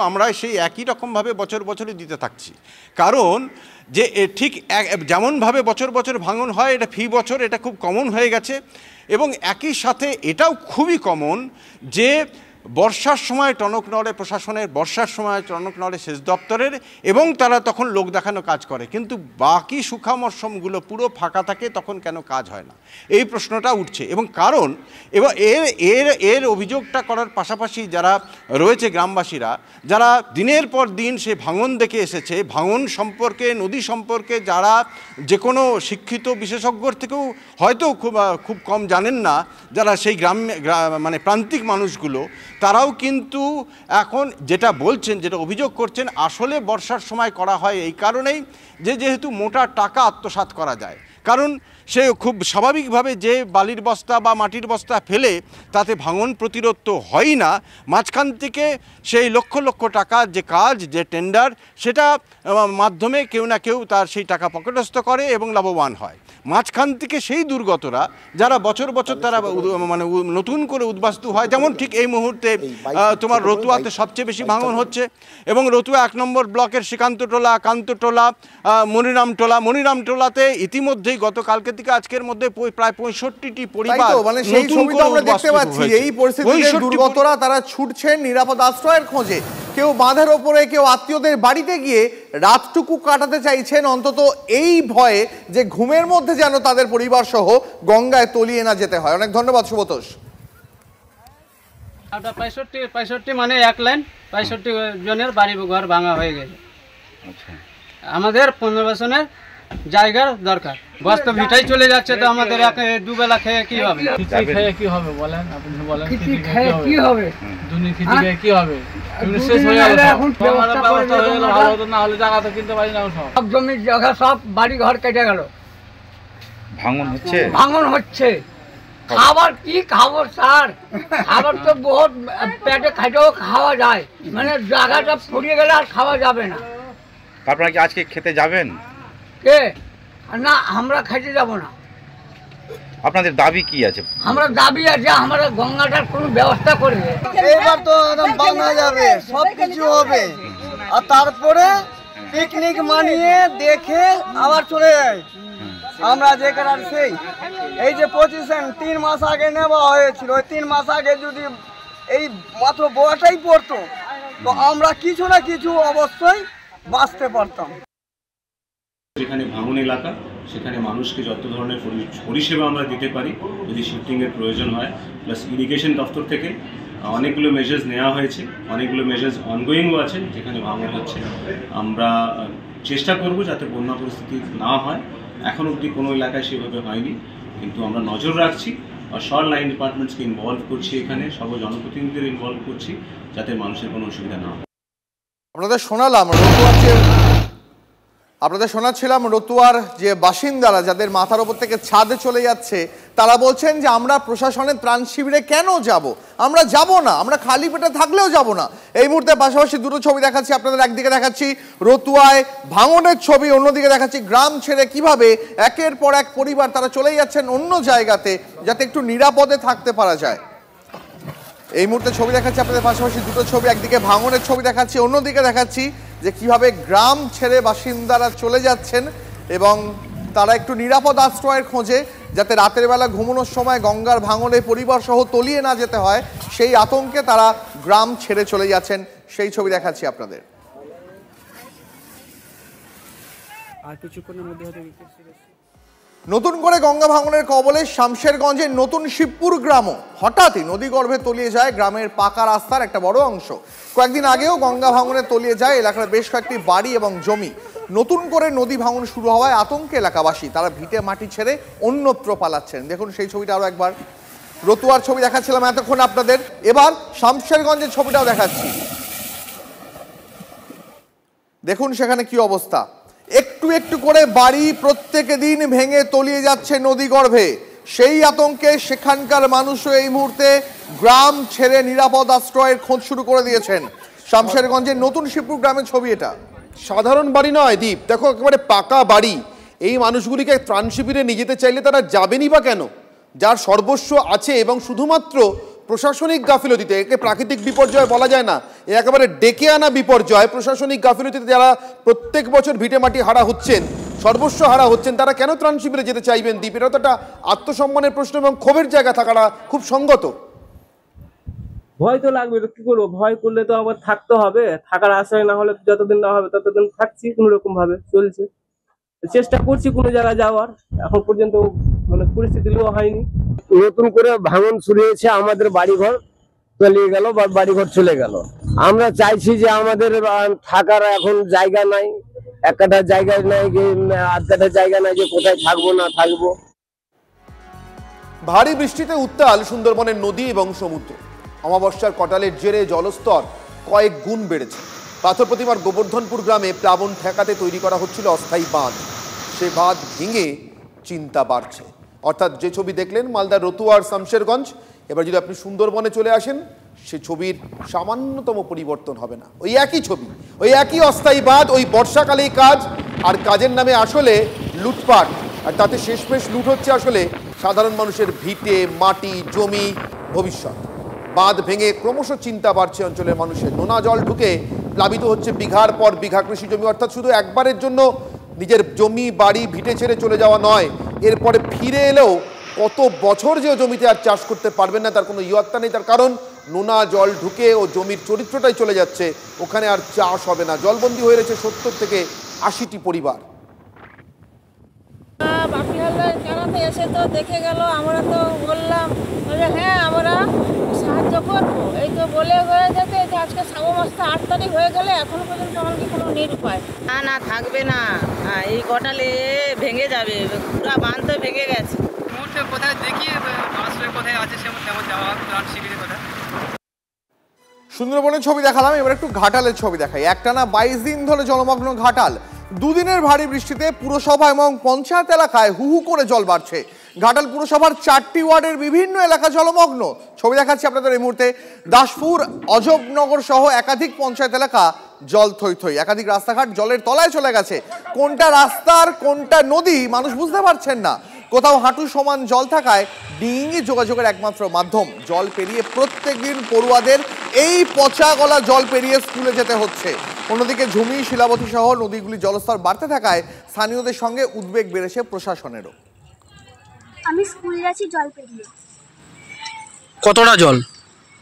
আমরা সেই একই রকমভাবে বছর বছরই দিতে থাকছি। কারণ যে ঠিক যেমনভাবে বছর বছর ভাঙন হয়, এটা ফি বছর এটা খুব কমন হয়ে গেছে। এবং একই সাথে এটাও খুবই কমন যে বর্ষার সময় টনক নড়ে প্রশাসনের, বর্ষার সময় টনক নড়ে সেচ দপ্তরের, এবং তারা তখন লোক দেখানো কাজ করে। কিন্তু বাকি শুখা মরশুমগুলো পুরো ফাঁকা থাকে, তখন কেন কাজ হয় না, এই প্রশ্নটা উঠছে। এবং কারণ এবার এর অভিযোগটা করার পাশাপাশি যারা রয়েছে গ্রামবাসীরা, যারা দিনের পর দিন সে ভাঙন দেখে এসেছে, ভাঙন সম্পর্কে, নদী সম্পর্কে যারা যে কোনো শিক্ষিত বিশেষজ্ঞর থেকেও হয়তো খুব কম জানেন না, যারা সেই মানে প্রান্তিক মানুষগুলো, তারাও কিন্তু এখন যেটা বলছেন, যেটা অভিযোগ করছেন, আসলে বর্ষার সময় করা হয় এই কারণেই যেহেতু মোটা টাকা আত্মসাৎ করা যায়। কারণ সে খুব স্বাভাবিকভাবে যে বালির বস্তা বা মাটির বস্তা ফেলে তাতে ভাঙন প্রতিরোধ তো হয়ই না, মাঝখান থেকে সেই লক্ষ লক্ষ টাকা যে কাজ, যে টেন্ডার, সেটা মাধ্যমে কেউ না কেউ তার সেই টাকা পকেটস্থ করে এবং লাভবান হয়। মাঝখান থেকে সেই দুর্গতরা যারা বছর বছর তারা মানে নতুন করে উদ্বাস্তু হয়, যেমন ঠিক এই মুহূর্তে তোমার রতুয়াতে সবচেয়ে বেশি ভাঙন হচ্ছে। এবং রতুয়া 1 নম্বর ব্লকের শ্রীকান্তটোলা, কান্তটোলা, মনিরামটোলাতে ইতিমধ্যেই গতকালকে থেকে আজকের মধ্যে প্রায় 65টি পরিবার, মানে সেই ছবিটা আমরা দেখতে পাচ্ছি। এই পরিস্থিতিতে দুর্গতরা তারা ছুটছেন নিরাপদ আশ্রয়ের খোঁজে। কেউ বাঁধের ওপরে, কেউ আত্মীয়দের বাড়িতে গিয়ে রাতটুকু কাটাতে চাইছেন, অন্তত এই ভয়ে যে ঘুমের মধ্যে যেন তাদের পরিবার সহ গঙ্গায় তলিয়ে না যেতে হয়। অনেক ধন্যবাদ সুব্রতোষ। 65 মানে 1 লাইন 65 জনের বাড়ি ঘর ভাঙা হয়ে গেছে। আমাদের 15 বছরের জায়গার দরকার। বস্তা ভিটাই চলে যাচ্ছে, তো আমাদের দুবেলা খেয়ে কি হবে? খেয়ে কি হবে বলেন, আপনি বলেন কি হবে? দুনিয়া খেতে খেয়ে কি হবে? শেষ হয়ে গেল, ব্যবস্থা হয়ে গেল, ভালো হতো, না হলে জায়গা তো কিনতে পারি না। সব জমির জায়গা, সব বাড়ি ঘর কেটে গেল। ভাঙন হচ্ছে। খাবার কি খাবো স্যার? খাবার তো বহুত পেটে খাইতেও খাওয়া যায়, মানে জায়গাটা ফুরিয়ে গেলে আর খাওয়া যাবে না। আপনারা কি আজকে খেতে যাবেন? কে? না, আমরা খাইতে যাব না। আপনাদের দাবি কি আছে? আমরা দাবি আছে আমরা গঙ্গাটার কোনো ব্যবস্থা করবে। এবার তো একদম বানা যাবে, সব কিছু হবে, আর তারপরে পিকনিক মানিয়ে দেখে আবার চলে যায়। আমরা যেখানে সেই এই যে পজিশন 3 মাস আগে নেওয়া হয়েছিল, ওই 3 মাস আগে যদি এই মাত্র বয়সটাই পড়তো তো আমরা কিছু না কিছু অবশ্যই বাঁচতে পারতাম। যেখানে ভাঙন এলাকা সেখানে মানুষকে যত ধরনের পরিষেবা আমরা দিতে পারি যদি শিফটিংয়ের প্রয়োজন হয়, প্লাস ইরিগেশন দপ্তর থেকে অনেকগুলো মেজার্স নেওয়া হয়েছে, অনেকগুলো মেজার্স অনগোয়িংও আছে। যেখানে ভাঙন হচ্ছে আমরা চেষ্টা করব যাতে বন্যা পরিস্থিতি না হয়। এখন অবধি কোনো এলাকায় সেভাবে হয়নি, কিন্তু আমরা নজর রাখছি আর সব লাইন ডিপার্টমেন্টসকে ইনভলভ করছি, এখানে সব জনপ্রতিনিধিদের ইনভলভ করছি যাতে মানুষের কোনো অসুবিধা না হয়। আপনাদের শোনাচ্ছিলাম রতুয়ার যে বাসিন্দারা যাদের মাথার ওপর থেকে ছাদে চলে যাচ্ছে, তারা বলছেন যে আমরা প্রশাসনের ত্রাণ শিবিরে কেন যাব, আমরা যাব না, আমরা খালি পেটে থাকলেও যাব না। এই মুহূর্তে পাশাপাশি দুটো ছবি দেখাচ্ছি আপনাদের। একদিকে দেখাচ্ছি রতুয়ায় ভাঙনের ছবি, অন্যদিকে দেখাচ্ছি গ্রাম ছেড়ে কিভাবে একের পর এক পরিবার তারা চলে যাচ্ছেন অন্য জায়গাতে যাতে একটু নিরাপদে থাকতে পারা যায়। এই মুহূর্তে ছবি দেখাচ্ছি আপনাদের পাশাপাশি দুটো ছবি। একদিকে ভাঙনের ছবি দেখাচ্ছি, অন্যদিকে দেখাচ্ছি যে কিভাবে গ্রাম ছেড়ে বাসিন্দারা চলে যাচ্ছেন এবং তারা একটু নিরাপদ আশ্রয়ের খোঁজে যাতে রাতের বেলা ঘুমানোর সময় গঙ্গার ভাঙনে পরিবার সহ তলিয়ে না যেতে হয়, সেই আতঙ্কে তারা গ্রাম ছেড়ে চলে যাচ্ছেন। সেই ছবি দেখাচ্ছি আপনাদের। আর কিছুক্ষণের মধ্যে নতুন করে গঙ্গা ভাঙনের কবলে শামশেরগঞ্জের নতুন শিবপুর গ্রামও হঠাৎই নদীগর্ভে তলিয়ে যায় গ্রামের পাকা রাস্তার একটা বড় অংশ। কয়েকদিন আগেও গঙ্গা ভাঙনে তলিয়ে যায় এলাকার বেশ কয়েকটি বাড়ি এবং জমি। নতুন করে নদী ভাঙন শুরু হওয়ায় আতঙ্কে এলাকাবাসী, তারা ভিটে মাটি ছেড়ে অন্যত্র পালাচ্ছেন। দেখুন সেই ছবিটা আরো একবার। রতুয়ার ছবি দেখাচ্ছিলাম এতক্ষণ আপনাদের, এবার শামশেরগঞ্জের ছবিটাও দেখাচ্ছি। দেখুন সেখানে কি অবস্থা। একটু একটু করে বাড়ি প্রত্যেক দিন ভেঙে তলিয়ে যাচ্ছে নদীগর্ভে। সেই আতঙ্কে সেখানকার মানুষও এই মুহূর্তে গ্রাম ছেড়ে নিরাপদ আশ্রয়ের খোঁজ শুরু করে দিয়েছেন। শামশেরগঞ্জের নতুন শিবপুর গ্রামের ছবি এটা। সাধারণ বাড়ি নয় দীপ, দেখো একেবারে পাকা বাড়ি। এই মানুষগুলিকে ত্রাণ শিবিরে নিয়ে যেতে চাইলে তারা যাবেনই বা কেন? যার সর্বস্ব আছে এবং শুধুমাত্র প্রশাসনিক গাফিলতিতে, একে প্রাকৃতিক বিপর্যয় বলা যায় না, একেবারে ডেকে আনা বিপর্যয়। প্রশাসনিক গাফিলতিতে যারা প্রত্যেক বছর ভিটে মাটি হারা হচ্ছেন, সর্বস্ব হারা হচ্ছেন, তারা কেন ত্রাণ শিবিরে যেতে চাইবেন দীপ? এটা তো একটা আত্মসম্মানের প্রশ্ন এবং ক্ষোভের জায়গা থাকাটা খুব সঙ্গত। ভয় তো লাগবে, তো কি করবো? ভয় করলে তো আবার থাকতে হবে, থাকার আশ্রয় না হলে যতদিন না হবে ততদিন থাকছি, কোন রকম ভাবে চলছে, চেষ্টা করছি কোনো জায়গায় যাওয়ার। এখন পর্যন্ত মানে পরিস্থিতিও হয়নি। নতুন করে ভাঙন শুরু হয়েছে, আমাদের বাড়িঘর তলিয়ে গেল বা বাড়িঘর চলে গেল। আমরা চাইছি যে আমাদের থাকার এখন জায়গা নাই, এক কাঠা জায়গা নাই, আধ কাঠা জায়গা নাই যে কোথায় থাকবো না থাকবো। ভারী বৃষ্টিতে উত্তাল সুন্দরবনের নদী এবং সমুদ্র। অমাবস্যার কটালের জেরে জলস্তর কয়েক গুণ বেড়েছে। পাথর প্রতিমার গোবর্ধনপুর গ্রামে প্লাবন ঠেকাতে তৈরি করা হচ্ছিল অস্থায়ী বাঁধ। সে বাঁধ ভেঙে চিন্তা বাড়ছে। অর্থাৎ যে ছবি দেখলেন মালদার রতুয়ার শামশেরগঞ্জ, এবার যদি আপনি সুন্দরবনে চলে আসেন সে ছবির সামান্যতম পরিবর্তন হবে না। ওই একই ছবি, ওই একই অস্থায়ী বাঁধ, ওই বর্ষাকালেই কাজ, আর কাজের নামে আসলে লুটপাট। আর তাতে শেষমেশ লুট হচ্ছে আসলে সাধারণ মানুষের ভিটে মাটি, জমি, ভবিষ্যৎ। বাঁধ ভেঙে ক্রমশ চিন্তা বাড়ছে অঞ্চলের মানুষের। নোনা জল ঢুকে প্লাবিত হচ্ছে বিঘার পর বিঘা কৃষি জমি। অর্থাৎ শুধু একবারের জন্য নিজের জমি বাড়ি ভিটে ছেড়ে চলে যাওয়া নয়, এরপরে ফিরে এলেও কত বছর যে জমিতে আর চাষ করতে পারবেন না তার কোনো ইয়ত্তা নেই। তার কারণ নোনা জল ঢুকে ও জমির চরিত্রটাই চলে যাচ্ছে, ওখানে আর চাষ হবে না। জলবন্দী হয়ে রয়েছে 70 থেকে 80টি পরিবার। বাপি হালদার জানাতে এসে তো দেখে গেল, আমরা তো বললাম হ্যাঁ আমরা সাহায্য করবো, এই তো বলে হয়ে যেতে যে আজকে শ্রাবণ মাসটা 8 তারিখ হয়ে গেলে এখনো পর্যন্ত আমাকে কোনো নিরুপায় না। না থাকবে না, এই ঘটালে ভেঙে যাবে, পুরা বাঁধ তো ভেঙে গেছে। মুহূর্তে কোথায় দেখি আশ্রয় কোথায় আছে তেমন যাওয়া ত্রাণ শিবিরে কোথায়। সুন্দরবনের ছবি দেখালাম, এবার একটু ঘাটালের ছবি দেখাই। একটানা 22 দিন ধরে জলমগ্ন ঘাটাল। দুদিনের ভারী বৃষ্টিতে পুরসভা এবং পঞ্চায়েত এলাকায় হু হু করে জল বাড়ছে। ঘাটাল পুরসভার 4টি ওয়ার্ডের বিভিন্ন এলাকা জলমগ্ন। ছবি দেখাচ্ছি আপনাদের এই মুহূর্তে। দাসপুর, অজবনগর সহ একাধিক পঞ্চায়েত এলাকা জল থই থই। একাধিক রাস্তাঘাট জলের তলায় চলে গেছে। কোনটা রাস্তার কোনটা নদী মানুষ বুঝতে পারছেন না। কোথাও হাঁটু সমান জল থাকায় ডিঙি যোগাযোগের একমাত্র মাধ্যম। জল পেরিয়ে প্রত্যেকদিন পড়ুয়াদের এই পচা গলা জল পেরিয়ে স্কুলে যেতে হচ্ছে। অন্যদিকে ঝুমি, শিলাবতী সহ নদীগুলি জলস্তর বাড়তে থাকায় স্থানীয়দের সঙ্গে উদ্বেগ বেড়েছে প্রশাসনেরও। আমি স্কুল যাচ্ছি জল পেরিয়ে। কতটা জল?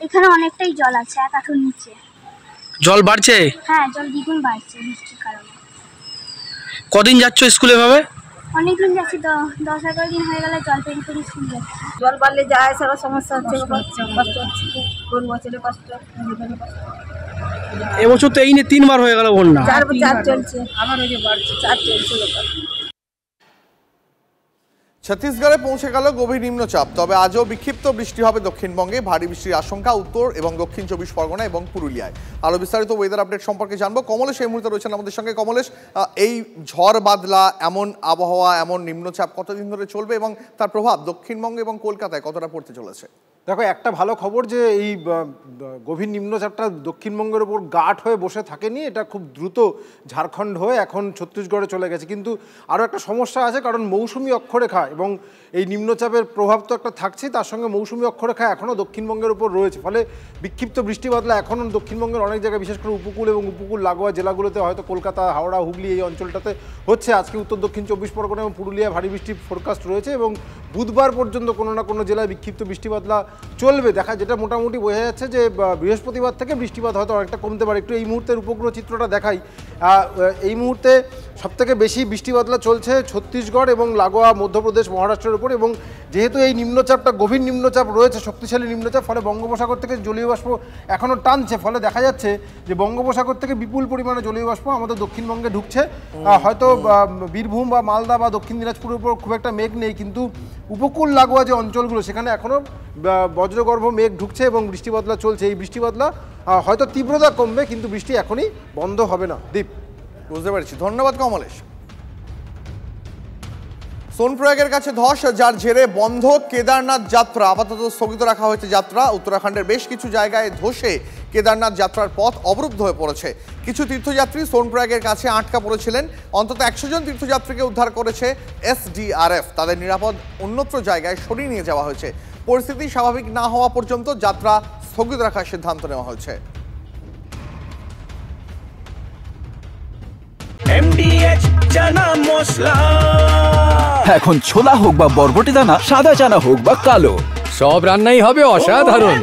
এখানে অনেকটাই জল আছে, 1 হাঁটুর নিচে। জল বাড়ছে? হ্যাঁ, জল দ্বিগুণ বাড়ছে বৃষ্টির কারণে। কদিন যাচ্ছ স্কুলে ভাবে? অনেকদিন যাচ্ছি, 10-11 দিন হয়ে গেল জল পেরিয়ে পেরিয়ে স্কুল যাচ্ছি। জল বাড়লে যায় সারা সমস্যা হচ্ছে, কষ্ট হচ্ছে, কোন বছরে কষ্ট, এবছর তো এই নিয়ে 3 বার হয়ে গেল বন্যা। 4 চলছে, আবার ওই যে বাড়ছে, 4 চলছে। ছত্তিশগড়ে পৌঁছে গেল গভীর নিম্নচাপ, তবে আজও বিক্ষিপ্ত বৃষ্টি হবে দক্ষিণবঙ্গে। ভারী বৃষ্টির আশঙ্কা উত্তর এবং দক্ষিণ 24 পরগনা এবং পুরুলিয়ায়। আরও বিস্তারিত ওয়েদার আপডেট সম্পর্কে জানবো। কমলেশ এই মুহূর্তে রয়েছেন আমাদের সঙ্গে। কমলেশ, এই ঝড় বাদলা, এমন আবহাওয়া, এমন নিম্নচাপ কতদিন ধরে চলবে এবং তার প্রভাব দক্ষিণবঙ্গে এবং কলকাতায় কতটা পড়তে চলেছে? দেখো, একটা ভালো খবর যে এই গভীর নিম্নচাপটা দক্ষিণবঙ্গের উপর গাঢ় হয়ে বসে থাকেনি। এটা খুব দ্রুত ঝাড়খণ্ড হয়ে এখন ছত্তিশগড়ে চলে গেছে। কিন্তু আরও একটা সমস্যা আছে, কারণ মৌসুমি অক্ষরেখা এবং এই নিম্নচাপের প্রভাব তো একটা থাকছেই, তার সঙ্গে মৌসুমি অক্ষরেখা এখনও দক্ষিণবঙ্গের উপর রয়েছে। ফলে বিক্ষিপ্ত বৃষ্টি বাদলা এখনও দক্ষিণবঙ্গের অনেক জায়গায়, বিশেষ করে উপকূল এবং উপকূল লাগোয়া জেলাগুলোতে, হয়তো কলকাতা, হাওড়া, হুগলি এই অঞ্চলটাতে হচ্ছে। আজকে উত্তর দক্ষিণ 24 পরগনা এবং পুরুলিয়ায় ভারী বৃষ্টির ফোরকাস্ট রয়েছে এবং বুধবার পর্যন্ত কোনো না কোনো জেলায় বিক্ষিপ্ত বৃষ্টি বাদলা চলবে। দেখা যেটা মোটামুটি বোঝা যাচ্ছে যে বৃহস্পতিবার থেকে বৃষ্টিপাত হয়তো অনেকটা কমতে পারে। একটু এই মুহূর্তের উপগ্রহ চিত্রটা দেখাই। এই মুহূর্তে সবথেকে বেশি বৃষ্টি বাদলা চলছে ছত্তিশগড় এবং লাগোয়া মধ্যপ্রদেশ, মহারাষ্ট্রের উপর। এবং যেহেতু এই নিম্নচাপটা গভীর নিম্নচাপ রয়েছে, শক্তিশালী নিম্নচাপ, ফলে বঙ্গোপসাগর থেকে জলীয় বাষ্প এখনও টানছে। ফলে দেখা যাচ্ছে যে বঙ্গোপসাগর থেকে বিপুল পরিমাণে জলীয় বাষ্প আমাদের দক্ষিণবঙ্গে ঢুকছে। হয়তো বীরভূম বা মালদা বা দক্ষিণ দিনাজপুরের উপর খুব একটা মেঘ নেই, কিন্তু উপকূল লাগোয়া যে অঞ্চলগুলো সেখানে এখনও বজ্রগর্ভ মেঘ ঢুকছে এবং বৃষ্টি বাদলা চলছে। এই বৃষ্টি বাদলা হয়তো তীব্রতা কমবে, কিন্তু বৃষ্টি এখনই বন্ধ হবে না। দীপ, বুঝতে পেরেছি, ধন্যবাদ কমলেশ। সোনপ্রয়াগের কাছে ধস, যার জেরে বন্ধ কেদারনাথ যাত্রা। আপাতত স্থগিত রাখা হয়েছে যাত্রা। উত্তরাখণ্ডের বেশ কিছু জায়গায় ধসে কেদারনাথ যাত্রার পথ অবরুদ্ধ হয়ে পড়েছে। কিছু তীর্থযাত্রী সোনপ্রয়াগের কাছে আটকা পড়েছিলেন। অন্তত 100 জন তীর্থযাত্রীকে উদ্ধার করেছে SDRF। তাদের নিরাপদ অন্যত্র জায়গায় সরিয়ে নিয়ে যাওয়া হয়েছে। পরিস্থিতি স্বাভাবিক না হওয়া পর্যন্ত যাত্রা স্থগিত রাখার সিদ্ধান্ত নেওয়া হয়েছে। MDH চানা মশলা, এখন ছোলা হোক বা বরবটি দানা, সাদা চানা হোক বা কালো, সব রান্নাই হবে অসাধারণ।